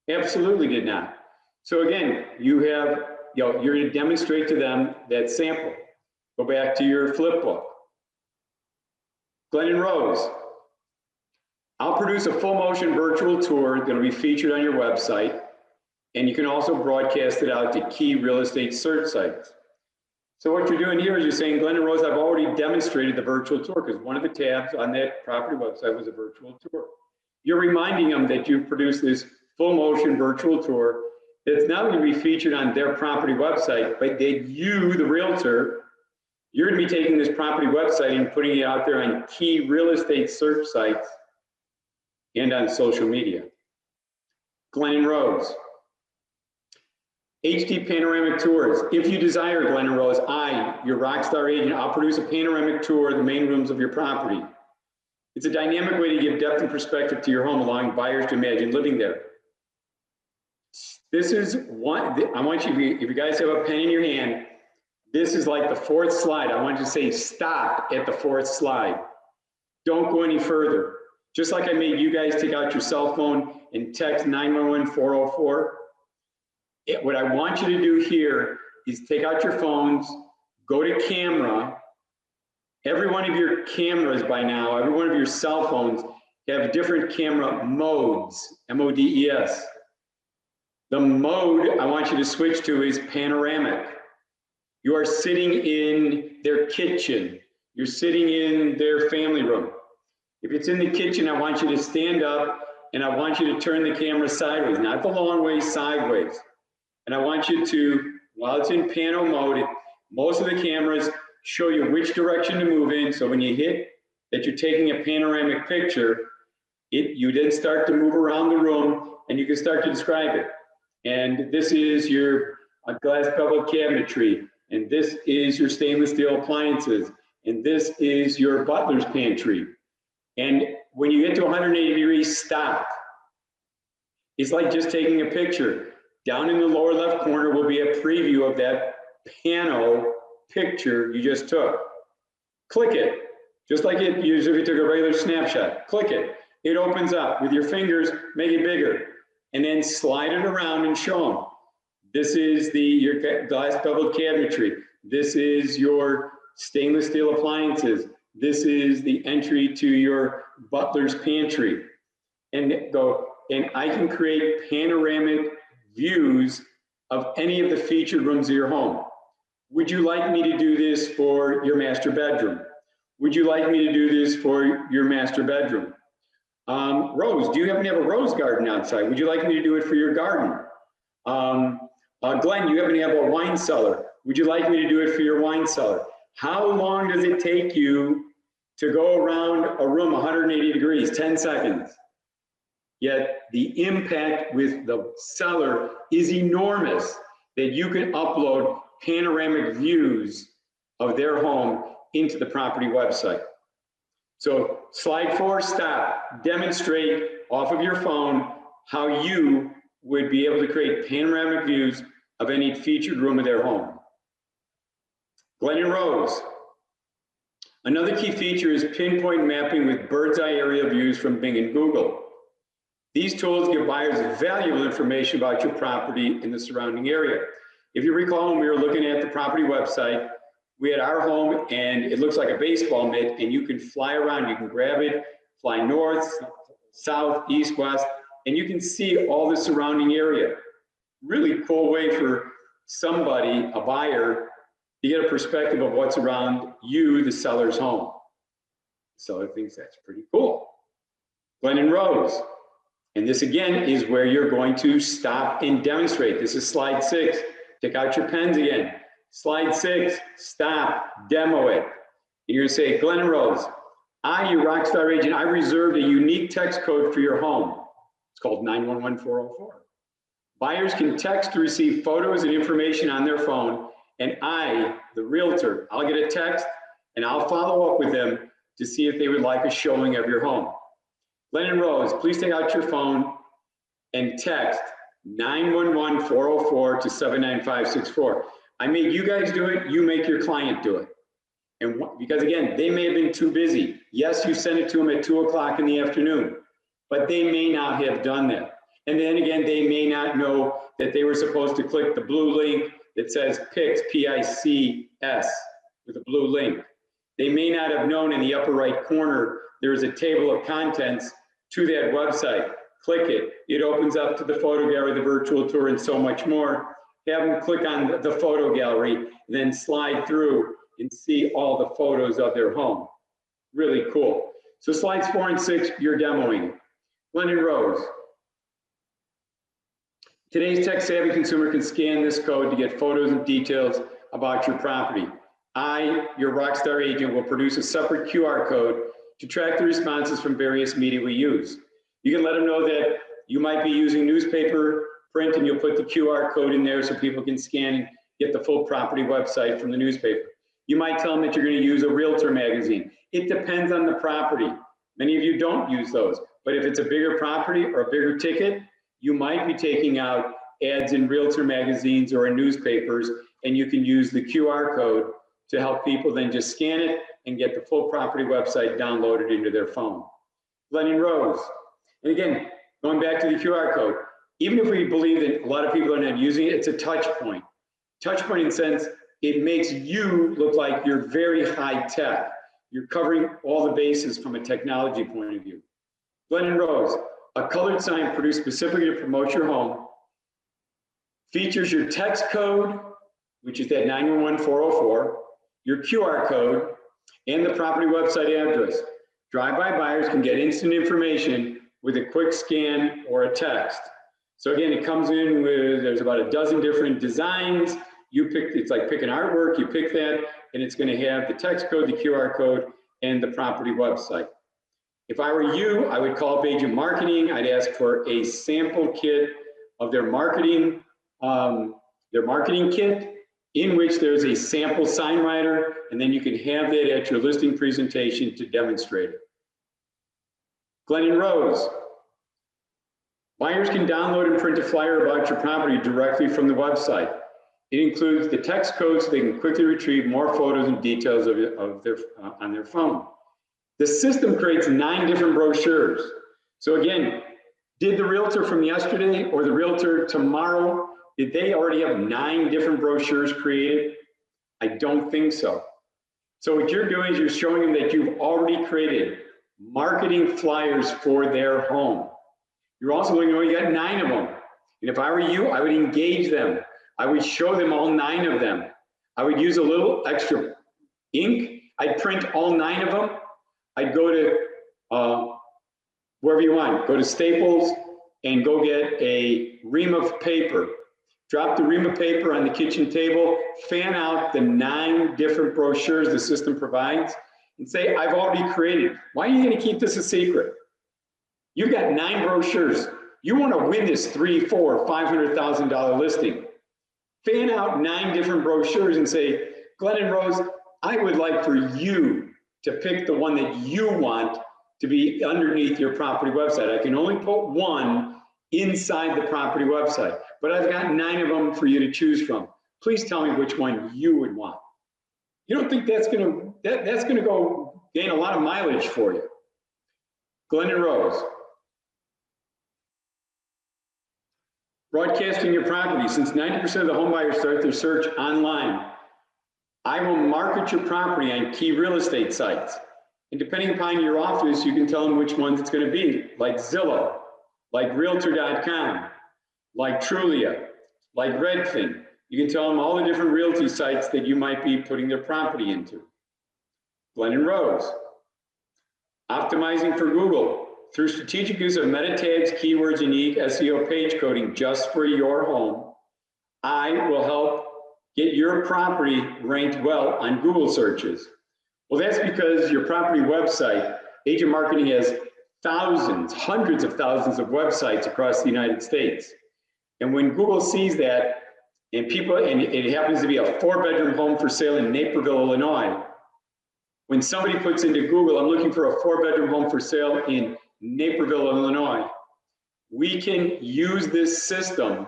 Absolutely did not. So again, you have, you're going to demonstrate to them that sample. Go back to your flip book. Glen and Rose, I'll produce a full motion virtual tour that'll be featured on your website, and you can also broadcast it out to key real estate search sites. So what you're doing here is you're saying, Glen and Rose, I've already demonstrated the virtual tour, because one of the tabs on that property website was a virtual tour. You're reminding them that you've produced this full motion virtual tour that's not going to be featured on their property website, but that you, the realtor, you're going to be taking this property website and putting it out there on key real estate search sites and on social media. Glen and Rose, HD panoramic tours. If you desire, Glen and Rose, your rockstar agent, I'll produce a panoramic tour of the main rooms of your property. It's a dynamic way to give depth and perspective to your home, allowing buyers to imagine living there. This is one, I want you, if you guys have a pen in your hand, this is like the fourth slide. I want you to say stop at the fourth slide. Don't go any further. Just like I made you guys take out your cell phone and text 911-404. What I want you to do here is take out your phones, go to camera. Every one of your cameras by now, every one of your cell phones have different camera modes, M-O-D-E-S. The mode I want you to switch to is panoramic. You are sitting in their kitchen. You're sitting in their family room. If it's in the kitchen, I want you to stand up and I want you to turn the camera sideways, not the long way, sideways. And I want you to, while it's in pano mode, most of the cameras show you which direction to move in. So when you hit that you're taking a panoramic picture, you then start to move around the room and you can start to describe it. And this is your glass beveled cabinetry, and this is your stainless steel appliances, and this is your butler's pantry. And when you get to 180 degrees, stop. It's like just taking a picture. Down in the lower left corner will be a preview of that pano picture you just took. Click it, just like it usually if you took a regular snapshot. Click it. It opens up. With your fingers, make it bigger. And then slide it around and show them. This is your glass beveled cabinetry. This is your stainless steel appliances. This is the entry to your butler's pantry. And I can create panoramic views of any of the featured rooms of your home. Would you like me to do this for your master bedroom? Would you like me to do this for your master bedroom? Rose, do you happen to have a rose garden outside? Would you like me to do it for your garden? Glenn, you happen to have a wine cellar. Would you like me to do it for your wine cellar? How long does it take you to go around a room 180 degrees? 10 seconds. Yet the impact with the seller is enormous that you can upload panoramic views of their home into the property website. So slide 4, stop, demonstrate off of your phone how you would be able to create panoramic views of any featured room of their home. Glen and Rose. Another key feature is pinpoint mapping with bird's eye aerial views from Bing and Google. These tools give buyers valuable information about your property in the surrounding area. If you recall, when we were looking at the property website, we had our home and it looks like a baseball mitt, and you can fly around, you can grab it, fly north, south, east, west, and you can see all the surrounding area. Really cool way for somebody, a buyer, to get a perspective of what's around you, the seller's home. So I think that's pretty cool. Glen and Rose. And this again is where you're going to stop and demonstrate. This is slide 6. Take out your pens again. Slide 6, stop, demo it. You're gonna say, Glen and Rose, I, your Rockstar agent, I reserved a unique text code for your home. It's called 911404. Buyers can text to receive photos and information on their phone, and I, the realtor, I'll get a text and I'll follow up with them to see if they would like a showing of your home. Glen and Rose, please take out your phone and text 911404 to 79564. I made you guys do it, you make your client do it. And because again, they may have been too busy. Yes, you sent it to them at 2 o'clock in the afternoon, but they may not have done that. And then again, they may not know that they were supposed to click the blue link that says PICS, P-I-C-S, with a blue link. They may not have known in the upper right corner, there's a table of contents to that website. Click it, it opens up to the photo gallery, the virtual tour, and so much more. Have them click on the photo gallery, then slide through and see all the photos of their home. Really cool. So slides 4 and 6, you're demoing. Glen and Rose. Today's tech-savvy consumer can scan this code to get photos and details about your property. I, your Rockstar agent, will produce a separate QR code to track the responses from various media we use. You can let them know that you might be using newspaper print, and you'll put the QR code in there so people can scan and get the full property website from the newspaper. You might tell them that you're going to use a realtor magazine. It depends on the property. Many of you don't use those, but if it's a bigger property or a bigger ticket, you might be taking out ads in realtor magazines or in newspapers, and you can use the QR code to help people then just scan it and get the full property website downloaded into their phone. Glen and Rose. And again, going back to the QR code, even if we believe that a lot of people are not using it, it's a touch point. Touch point in the sense, it makes you look like you're very high tech. You're covering all the bases from a technology point of view. Glen and Rose, a colored sign produced specifically to promote your home, features your text code, which is that 911404, your QR code, and the property website address. Drive-by buyers can get instant information with a quick scan or a text. So again, it comes in with, there's about a dozen different designs. You pick, it's like picking artwork, you pick that, and it's gonna have the text code, the QR code, and the property website. If I were you, I would call up agent marketing. I'd ask for a sample kit of their marketing kit, in which there's a sample sign writer, and then you can have that at your listing presentation to demonstrate it. Glen and Rose. Buyers can download and print a flyer about your property directly from the website. It includes the text code so they can quickly retrieve more photos and details on their phone. The system creates 9 different brochures. So again, did the realtor from yesterday or the realtor tomorrow, did they already have 9 different brochures created? I don't think so. So what you're doing is you're showing them that you've already created marketing flyers for their home. You're also letting them know you got 9 of them. And if I were you, I would engage them. I would show them all 9 of them. I would use a little extra ink. I'd print all 9 of them. I'd go to wherever you want. Go to Staples and go get a ream of paper. Drop the ream of paper on the kitchen table, fan out the 9 different brochures the system provides, and say, I've already created. Why are you going to keep this a secret? You've got 9 brochures. You want to win this $300,000, $400,000, $500,000 listing. Fan out 9 different brochures and say, Glen and Rose, I would like for you to pick the one that you want to be underneath your property website. I can only put one inside the property website, but I've got 9 of them for you to choose from. Please tell me which one you would want. You don't think that's gonna go gain a lot of mileage for you? Glen and Rose. Broadcasting your property. Since 90% of the home buyers start their search online, I will market your property on key real estate sites. And depending upon your office, you can tell them which ones it's going to be, like Zillow, like Realtor.com, like Trulia, like Redfin. You can tell them all the different realty sites that you might be putting their property into. Glen and Rose. Optimizing for Google. Through strategic use of meta tags, keywords, and unique SEO page coding just for your home, I will help get your property ranked well on Google searches. Well, that's because your property website, Agent Marketing has thousands, hundreds of thousands of websites across the United States. And when Google sees that, and it happens to be a 4-bedroom home for sale in Naperville, Illinois, when somebody puts into Google, I'm looking for a 4-bedroom home for sale in Naperville, Illinois, we can use this system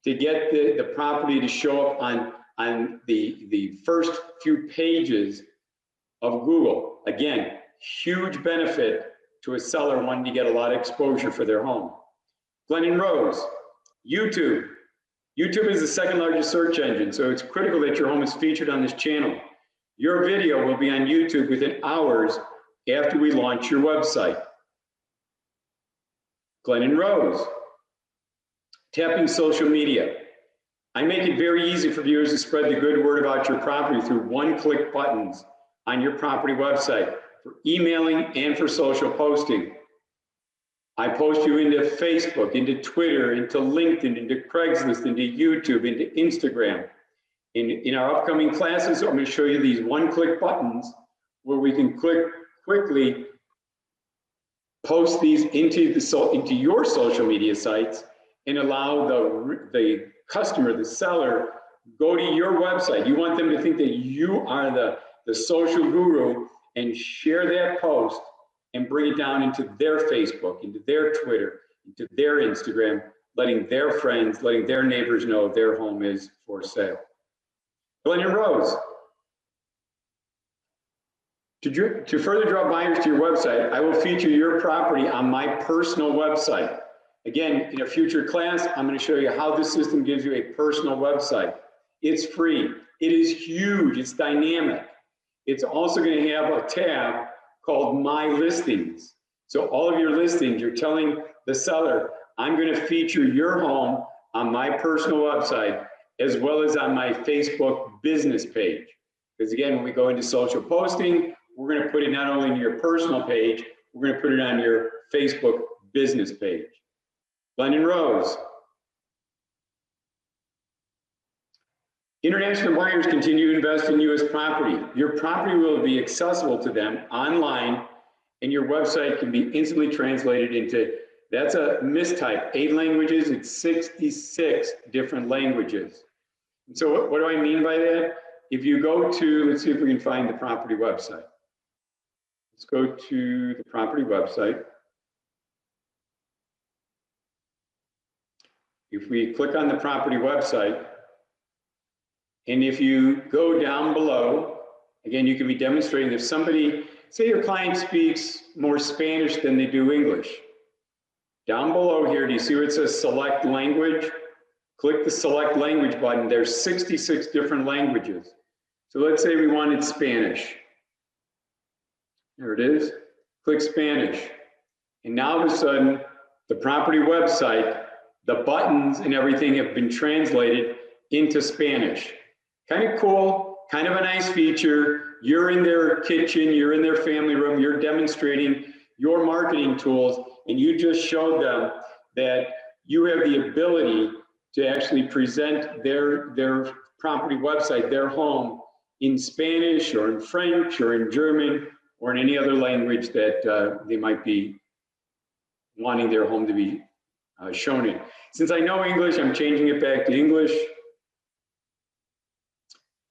to get the property to show up on the first few pages of Google. Again, huge benefit to a seller wanting to get a lot of exposure for their home. Glen and Rose, YouTube. YouTube is the 2nd largest search engine, so it's critical that your home is featured on this channel. Your video will be on YouTube within hours after we launch your website. Glen and Rose, tapping social media. I make it very easy for viewers to spread the good word about your property through one-click buttons on your property website for emailing and for social posting. I post you into Facebook, into Twitter, into LinkedIn, into Craigslist, into YouTube, into Instagram. In our upcoming classes, I'm going to show you these one-click buttons where we can quickly post these into your social media sites and allow the customer, the seller, go to your website. You want them to think that you are the social guru and share that post and bring it down into their Facebook, into their Twitter, into their Instagram, letting their friends, letting their neighbors know their home is for sale. Glen and Rose. To further draw buyers to your website, I will feature your property on my personal website. Again, in a future class, I'm going to show you how this system gives you a personal website. It's free. It is huge. It's dynamic. It's also going to have a tab called My Listings. So all of your listings, you're telling the seller, I'm going to feature your home on my personal website as well as on my Facebook business page. Because again, when we go into social posting, we're going to put it not only in your personal page, we're going to put it on your Facebook business page. Glen and Rose. International buyers continue to invest in U.S. property. Your property will be accessible to them online, and your website can be instantly translated into, that's a mistype, 8 languages, it's 66 different languages. And so what do I mean by that? If you go to, let's see if we can find the property website. Let's go to the property website. If we click on the property website, and if you go down below, again, you can be demonstrating if somebody, say your client speaks more Spanish than they do English. Down below here, do you see where it says select language? Click the select language button. There's 66 different languages. So let's say we wanted Spanish. There it is. Click Spanish. And now all of a sudden, the property website, the buttons and everything have been translated into Spanish. Kind of cool, kind of a nice feature. You're in their kitchen, you're in their family room, you're demonstrating your marketing tools, and you just showed them that you have the ability to actually present their property website, their home, in Spanish or in French or in German or in any other language that they might be wanting their home to be shown in. Since I know English, I'm changing it back to English.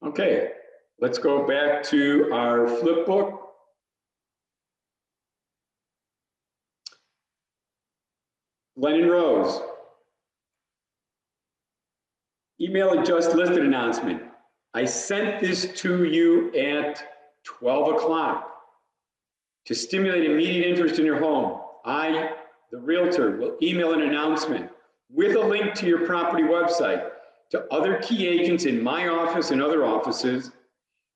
Okay, let's go back to our flipbook. Glen and Rose. Email a just listed announcement. I sent this to you at 12 o'clock to stimulate immediate interest in your home. I, the realtor, will email an announcement with a link to your property website to other key agents in my office and other offices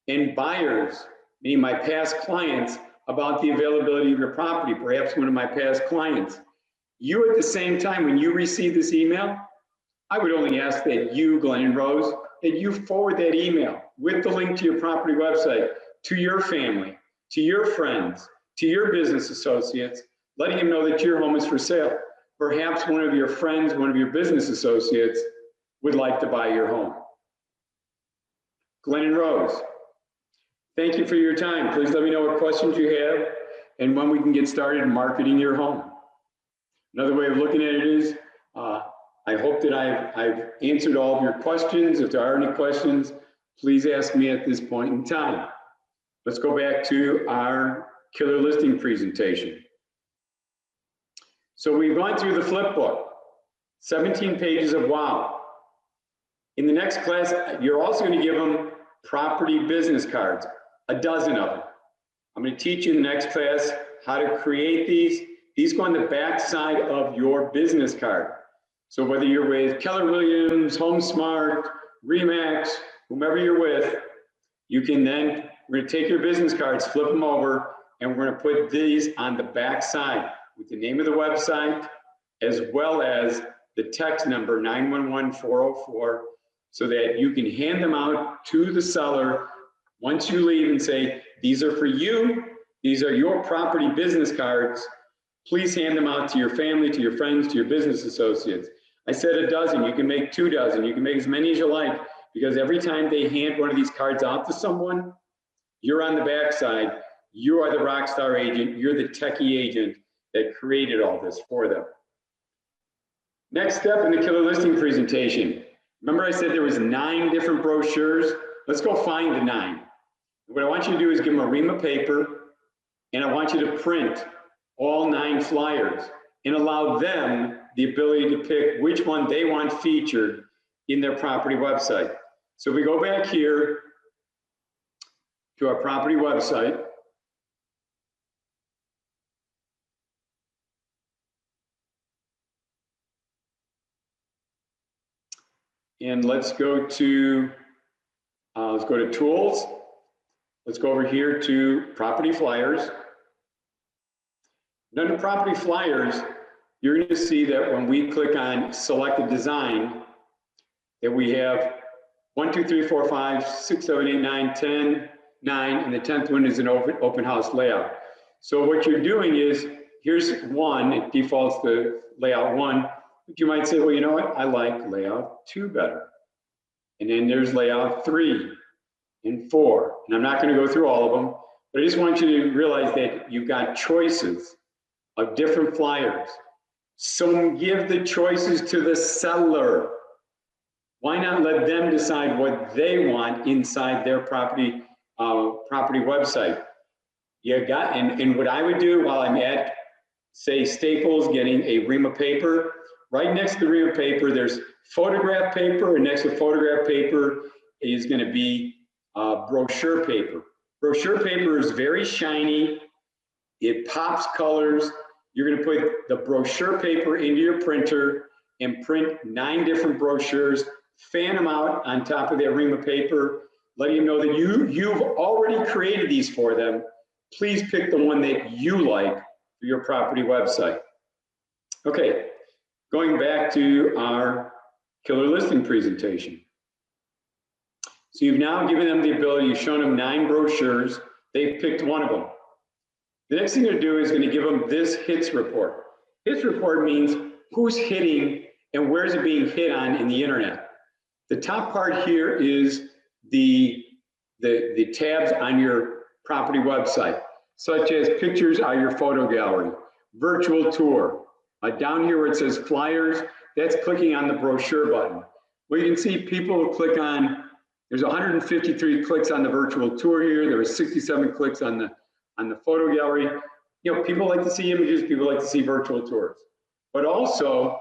and buyers, meaning my past clients, about the availability of your property, perhaps one of my past clients. You at the same time, when you receive this email, I would only ask that you, Glen and Rose, that you forward that email with the link to your property website to your family, to your friends, to your business associates, letting them know that your home is for sale. Perhaps one of your friends, one of your business associates would like to buy your home. Glen and Rose, thank you for your time. Please let me know what questions you have and when we can get started marketing your home. Another way of looking at it is, I hope that I've answered all of your questions. If there are any questions, please ask me at this point in time. Let's go back to our killer listing presentation. So we've gone through the flip book, 17 pages of wow. In the next class, you're also going to give them property business cards, a dozen of them. I'm going to teach you in the next class how to create these. These go on the back side of your business card. So whether you're with Keller Williams, HomeSmart, Remax, whomever you're with, you can then, we're going to take your business cards, flip them over, and we're going to put these on the back side with the name of the website, as well as the text number 911404, so that you can hand them out to the seller once you leave and say, these are for you, these are your property business cards. Please hand them out to your family, to your friends, to your business associates. I said a dozen, you can make 2 dozen, you can make as many as you like, because every time they hand one of these cards out to someone, you're on the backside, you are the rock star agent, you're the techie agent that created all this for them. Next step in the killer listing presentation. Remember I said there was 9 different brochures? Let's go find the 9. What I want you to do is give them a ream of paper, and I want you to print all 9 flyers and allow them the ability to pick which one they want featured in their property website. So we go back here to our property website. And let's go to tools. Let's go over here to property flyers. And under property flyers, you're going to see that when we click on select a design, that we have 1, 2, 3, 4, 5, 6, 7, 8, 9, 10, 9, and the 10th one is an open house layout. So what you're doing is, here's 1, it defaults to layout 1, but you might say, well, you know what, I like layout 2 better. And then there's layout 3 and 4, and I'm not going to go through all of them, but I just want you to realize that you've got choices of different flyers. So give the choices to the seller. Why not let them decide what they want inside their property website? You got, and what I would do while I'm at, say, Staples, getting a ream of paper, right next to the ream of paper, there's photograph paper, and next to photograph paper is going to be brochure paper. Brochure paper is very shiny. It pops colors. You're going to put the brochure paper into your printer and print 9 different brochures, fan them out on top of that ream of paper, letting them know that you've already created these for them. Please pick the one that you like for your property website. Okay, going back to our killer listing presentation. So you've now given them the ability, you've shown them 9 brochures, they've picked one of them. The next thing to do is going to give them this hits report. Hits report means who's hitting and where's it being hit on in the internet. The top part here is the tabs on your property website, such as pictures are your photo gallery, virtual tour. Down here where it says flyers, that's clicking on the brochure button. Well, you can see people will click on, there's 153 clicks on the virtual tour here. There were 67 clicks on the photo gallery. You know, people like to see images, people like to see virtual tours. But also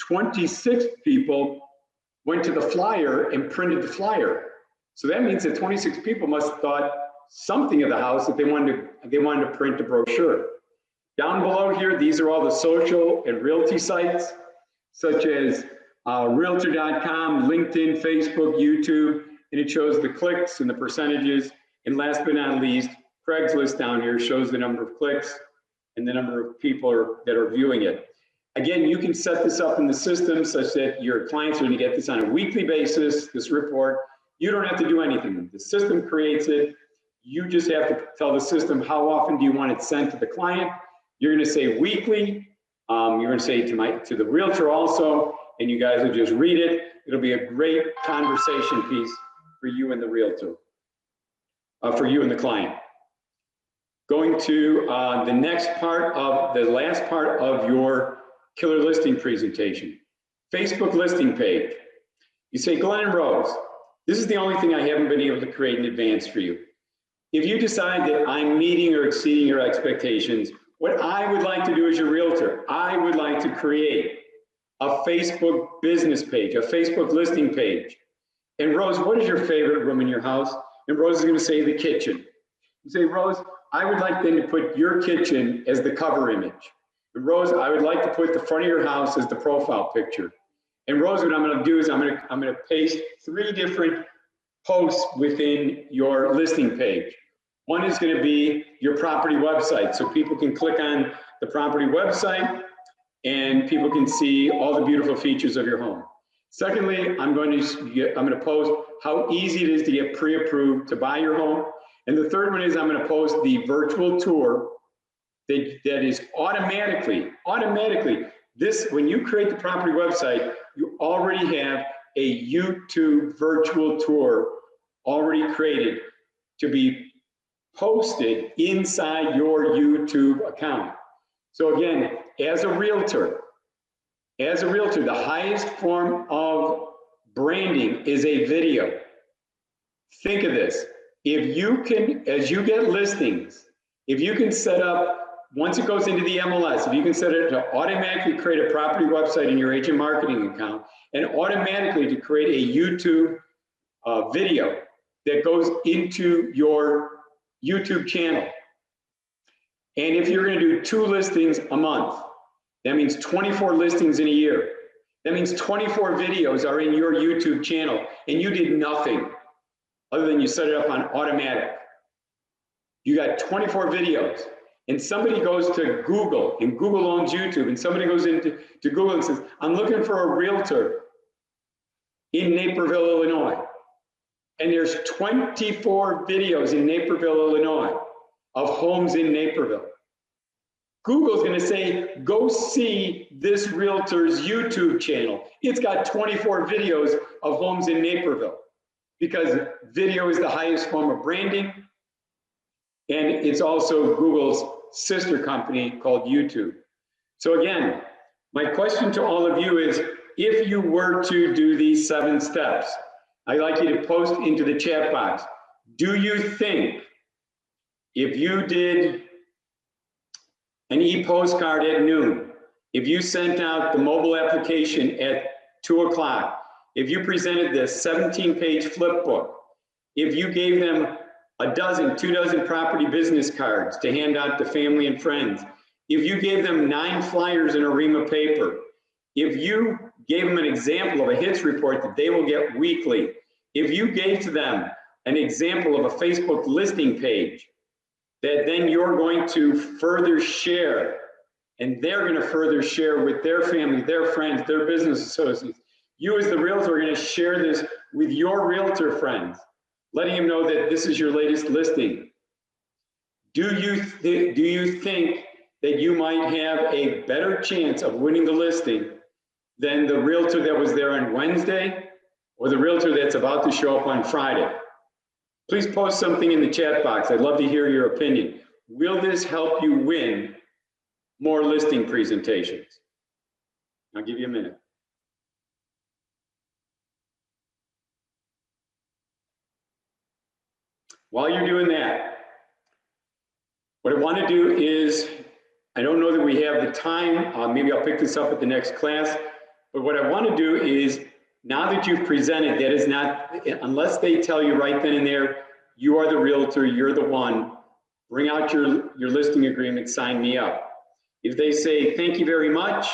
26 people went to the flyer and printed the flyer. So that means that 26 people must have thought something of the house that they wanted to print a brochure. Down below here, these are all the social and realty sites, such as Realtor.com, LinkedIn, Facebook, YouTube, and it shows the clicks and the percentages. And last but not least, Craigslist down here shows the number of clicks and the number of people that are viewing it. Again, you can set this up in the system such that your clients are going to get this on a weekly basis, this report. You don't have to do anything. The system creates it. You just have to tell the system how often do you want it sent to the client. You're going to say weekly. You're going to say to the realtor also, and you guys will just read it. It'll be a great conversation piece for you and the realtor, for you and the client. Going to the next part of the last part of your killer listing presentation, Facebook listing page. You say, Glen and Rose, this is the only thing I haven't been able to create in advance for you. If you decide that I'm meeting or exceeding your expectations, what I would like to do as your realtor, I would like to create a Facebook business page, a Facebook listing page. And Rose, what is your favorite room in your house? And Rose is going to say the kitchen. You say, Rose, I would like then to put your kitchen as the cover image. And Rose, I would like to put the front of your house as the profile picture. And Rose, what I'm going to do is I'm going to paste 3 different posts within your listing page. One is going to be your property website, so people can click on the property website and people can see all the beautiful features of your home. Secondly, I'm going to post how easy it is to get pre-approved to buy your home. And the third one is I'm going to post the virtual tour that is automatically, when you create the property website, you already have a YouTube virtual tour already created to be posted inside your YouTube account. So again, as a realtor, the highest form of branding is a video. Think of this. If you can, as you get listings, if you can set up, once it goes into the MLS, if you can set it to automatically create a property website in your agent marketing account and automatically to create a YouTube video that goes into your YouTube channel. And if you're going to do 2 listings a month, that means 24 listings in a year. That means 24 videos are in your YouTube channel and you did nothing other than you set it up on automatic. You got 24 videos and somebody goes to Google and Google owns YouTube and somebody goes into Google and says, I'm looking for a realtor in Naperville, Illinois. And there's 24 videos in Naperville, Illinois of homes in Naperville. Google's going to say, go see this realtor's YouTube channel. It's got 24 videos of homes in Naperville because video is the highest form of branding. And it's also Google's sister company called YouTube. So again, my question to all of you is, if you were to do these 7 steps, I'd like you to post into the chat box. Do you think if you did an e-postcard at noon, if you sent out the mobile application at 2 o'clock, if you presented this 17-page flip book, if you gave them 2 dozen property business cards to hand out to family and friends, if you gave them 9 flyers in a ream of paper, if you gave them an example of a hits report that they will get weekly, if you gave to them an example of a Facebook listing page that then you're going to further share, and they're going to further share with their family, their friends, their business associates. You as the realtor are going to share this with your realtor friends, letting them know that this is your latest listing. Do you think that you might have a better chance of winning the listing than the realtor that was there on Wednesday or the realtor that's about to show up on Friday? Please post something in the chat box. I'd love to hear your opinion. Will this help you win more listing presentations? I'll give you a minute. While you're doing that, what I want to do is, I don't know that we have the time, maybe I'll pick this up at the next class, but what I want to do is, now that you've presented, that is not, unless they tell you right then and there, you are the realtor, you're the one, bring out your listing agreement, sign me up. If they say, thank you very much,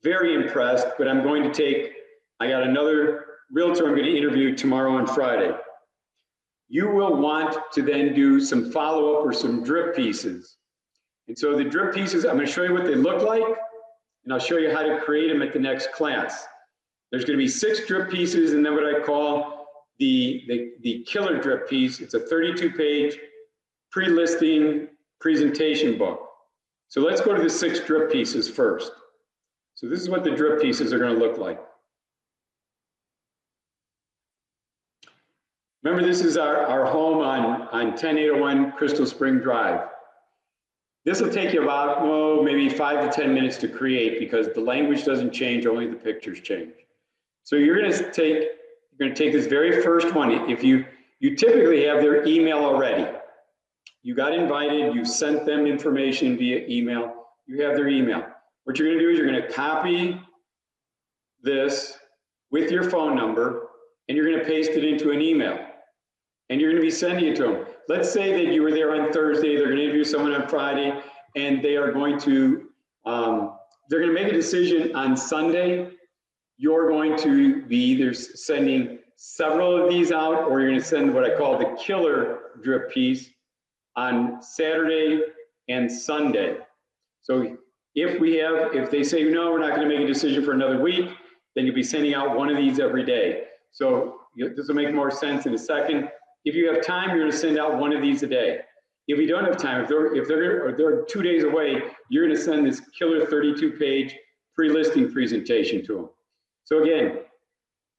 very impressed, but I'm going to take, I got another realtor I'm going to interview tomorrow and Friday. You will want to then do some follow-up or some drip pieces. And so the drip pieces, I'm going to show you what they look like, and I'll show you how to create them at the next class. There's going to be 6 drip pieces, and then what I call the killer drip piece. It's a 32-page pre-listing presentation book. So let's go to the 6 drip pieces first. So this is what the drip pieces are going to look like. Remember, this is our home on 10801 Crystal Spring Drive. This will take you about, oh, maybe 5 to 10 minutes to create, because the language doesn't change, only the pictures change. So you're going to take this very first one. If you typically have their email already. You got invited, you sent them information via email, you have their email. What you're going to do is you're going to copy this with your phone number, and you're going to paste it into an email. And you're going to be sending it to them. Let's say that you were there on Thursday, they're going to interview someone on Friday, and they are going to, they're going to make a decision on Sunday. You're going to be either sending several of these out, or you're going to send what I call the killer drip piece on Saturday and Sunday. So if they say, no, we're not going to make a decision for another week, then you'll be sending out one of these every day. So this will make more sense in a second. If you have time, you're going to send out one of these a day. If you don't have time, if they're 2 days away, you're going to send this killer 32-page pre-listing presentation to them. So again,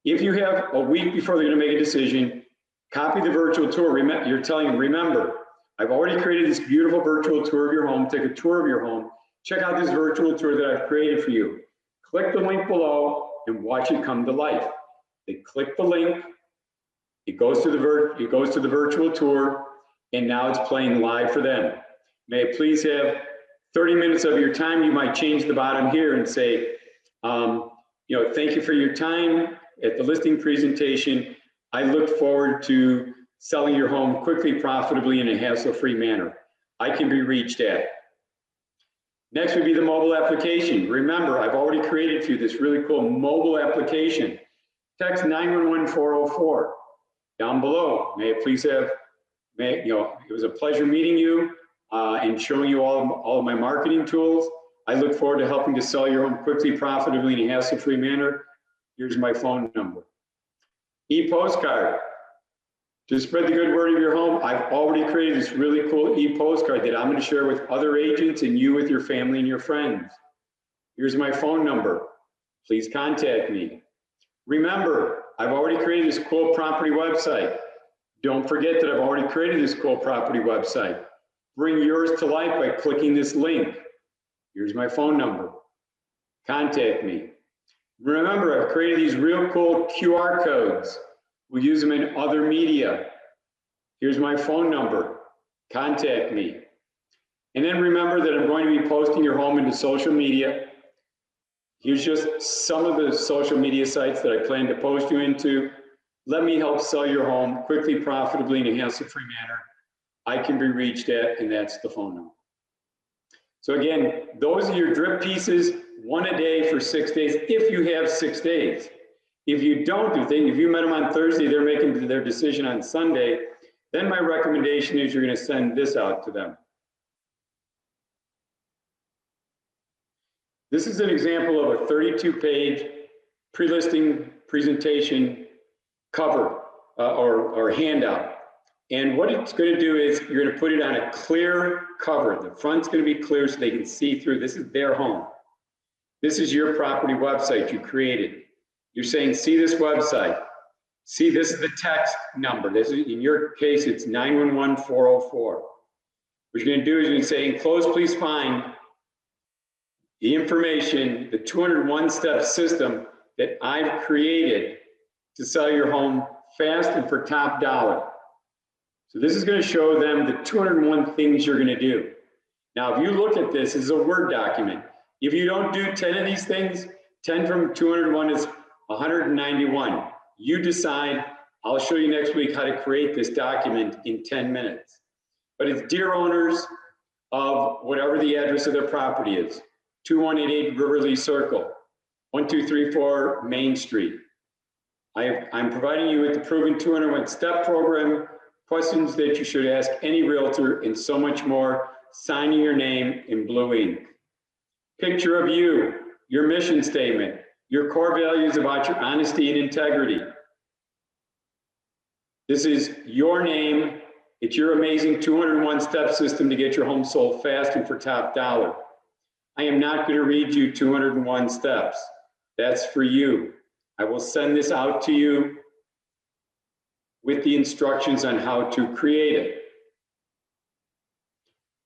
if you have a week before they're going to make a decision, copy the virtual tour. You're telling them, remember, I've already created this beautiful virtual tour of your home. Take a tour of your home. Check out this virtual tour that I've created for you. Click the link below and watch it come to life. They click the link. It goes to the virtual tour, and now it's playing live for them. May I please have 30 minutes of your time? You might change the bottom here and say, thank you for your time at the listing presentation. I look forward to selling your home quickly, profitably, in a hassle-free manner. I can be reached at. Next would be the mobile application. Remember, I've already created for you this really cool mobile application. Text 911404. Down below, may I please have, it was a pleasure meeting you and showing you all of my marketing tools. I look forward to helping to sell your home quickly, profitably, in a hassle-free manner. Here's my phone number. E-postcard. To spread the good word of your home, I've already created this really cool e-postcard that I'm going to share with other agents and you with your family and your friends. Here's my phone number. Please contact me. Remember, I've already created this cool property website. Don't forget that I've already created this cool property website. Bring yours to life by clicking this link. Here's my phone number. Contact me. Remember, I've created these real cool QR codes. We'll use them in other media. Here's my phone number. Contact me. And then remember that I'm going to be posting your home into social media. Here's just some of the social media sites that I plan to post you into. Let me help sell your home quickly, profitably, in a hassle-free manner. I can be reached at, and that's the phone number. So again, those are your drip pieces, one a day for 6 days, if you have 6 days. If you don't, if you met them on Thursday, they're making their decision on Sunday, then my recommendation is you're going to send this out to them. This is an example of a 32-page pre-listing presentation cover or handout. And what it's going to do is you're going to put it on a clear cover. The front's going to be clear so they can see through. This is their home. This is your property website you created. You're saying, see this website. See, this is the text number. This is, in your case, it's 911-404. What you're going to do is you're going to say, enclosed, please find the information, the 201-step system that I've created to sell your home fast and for top dollar. So this is going to show them the 201 things you're going to do. Now, if you look at this, as a Word document. If you don't do 10 of these things, 10 from 201 is 191. You decide. I'll show you next week how to create this document in 10 minutes. But it's dear owners of whatever the address of their property is. 2188 Riverly Circle, 1234 Main Street. I'm providing you with the proven 201-step program, questions that you should ask any realtor, and so much more, signing your name in blue ink. Picture of you, your mission statement, your core values about your honesty and integrity. This is your name. It's your amazing 201-step system to get your home sold fast and for top dollar. I am not going to read you 201 steps. That's for you. I will send this out to you with the instructions on how to create it.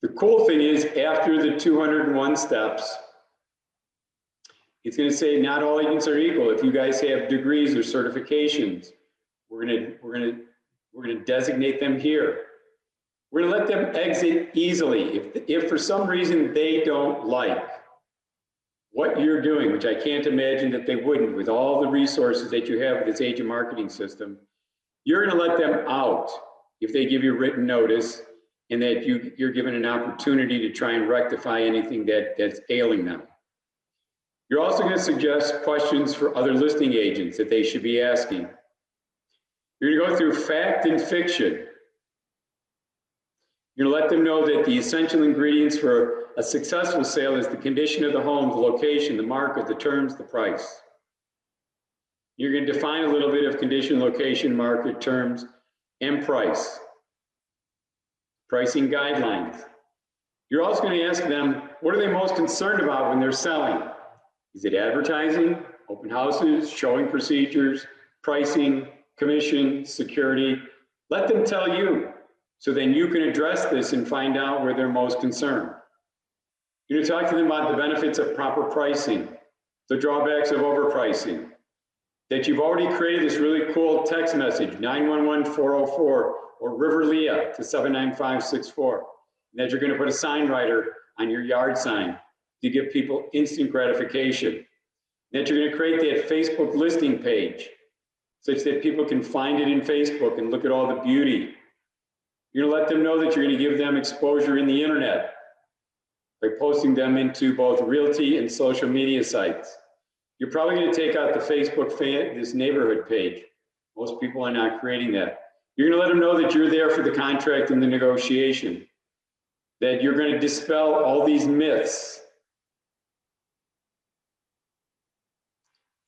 The cool thing is, after the 201 steps, it's going to say not all agents are equal. If you guys have degrees or certifications, we're going to designate them here. We're going to let them exit easily. If for some reason they don't like what you're doing, which I can't imagine that they wouldn't with all the resources that you have with this agent marketing system, you're going to let them out if they give you written notice and that you're given an opportunity to try and rectify anything that's ailing them. You're also going to suggest questions for other listing agents that they should be asking. You're going to go through fact and fiction. You're going to let them know that the essential ingredients for a successful sale is the condition of the home, the location, the market, the terms, the price. You're going to define a little bit of condition, location, market, terms, and price. Pricing guidelines. You're also going to ask them, what are they most concerned about when they're selling? Is it advertising, open houses, showing procedures, pricing, commission, security? Let them tell you, so then you can address this and find out where they're most concerned. You're going to talk to them about the benefits of proper pricing, the drawbacks of overpricing, that you've already created this really cool text message, 911-404 or Riverlia to 79564, that you're going to put a sign writer on your yard sign to give people instant gratification, that you're going to create that Facebook listing page such that people can find it in Facebook and look at all the beauty. You're going to let them know that you're going to give them exposure in the internet by posting them into both realty and social media sites. You're probably going to take out the Facebook this neighborhood page. Most people are not creating that. You're going to let them know that you're there for the contract and the negotiation, that you're going to dispel all these myths,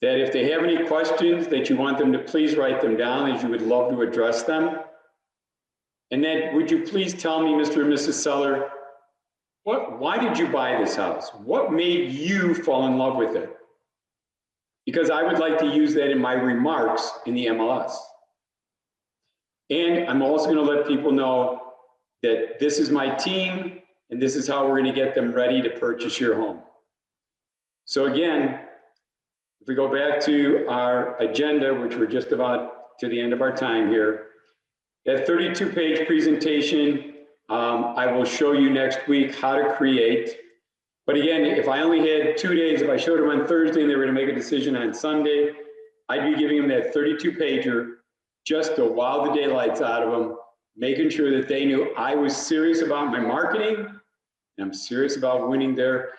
that if they have any questions, that you want them to please write them down, as you would love to address them. And then, would you please tell me, Mr. and Mrs. Seller, why did you buy this house? What made you fall in love with it? Because I would like to use that in my remarks in the MLS. And I'm also going to let people know that this is my team and this is how we're going to get them ready to purchase your home. So again, if we go back to our agenda, which we're just about to the end of our time here, that 32-page presentation, I will show you next week how to create. But again, if I only had 2 days, if I showed them on Thursday and they were going to make a decision on Sunday, I'd be giving them that 32-pager just to wow the daylights out of them, making sure that they knew I was serious about my marketing, and I'm serious about winning their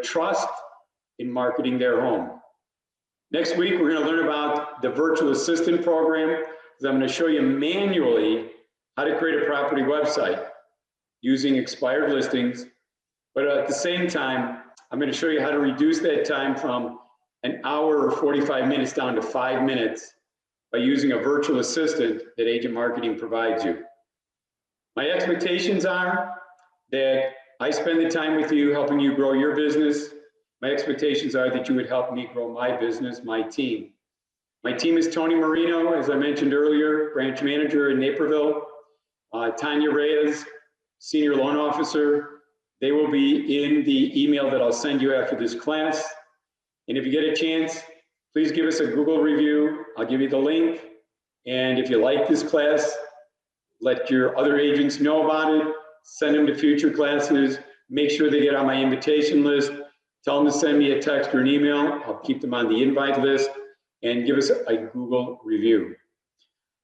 trust in marketing their home. Next week, we're going to learn about the virtual assistant program. I'm going to show you manually how to create a property website using expired listings. But at the same time, I'm going to show you how to reduce that time from an hour or 45 minutes down to 5 minutes by using a virtual assistant that Agent Marketing provides you. My expectations are that I spend the time with you helping you grow your business. My expectations are that you would help me grow my business, my team. My team is Tony Marino, as I mentioned earlier, branch manager in Naperville. Tanya Reyes, senior loan officer. They will be in the email that I'll send you after this class. And if you get a chance, please give us a Google review. I'll give you the link. And if you like this class, let your other agents know about it. Send them to future classes. Make sure they get on my invitation list. Tell them to send me a text or an email. I'll keep them on the invite list. And give us a Google review.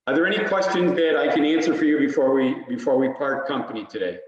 Are there any questions that I can answer for you before we part company today?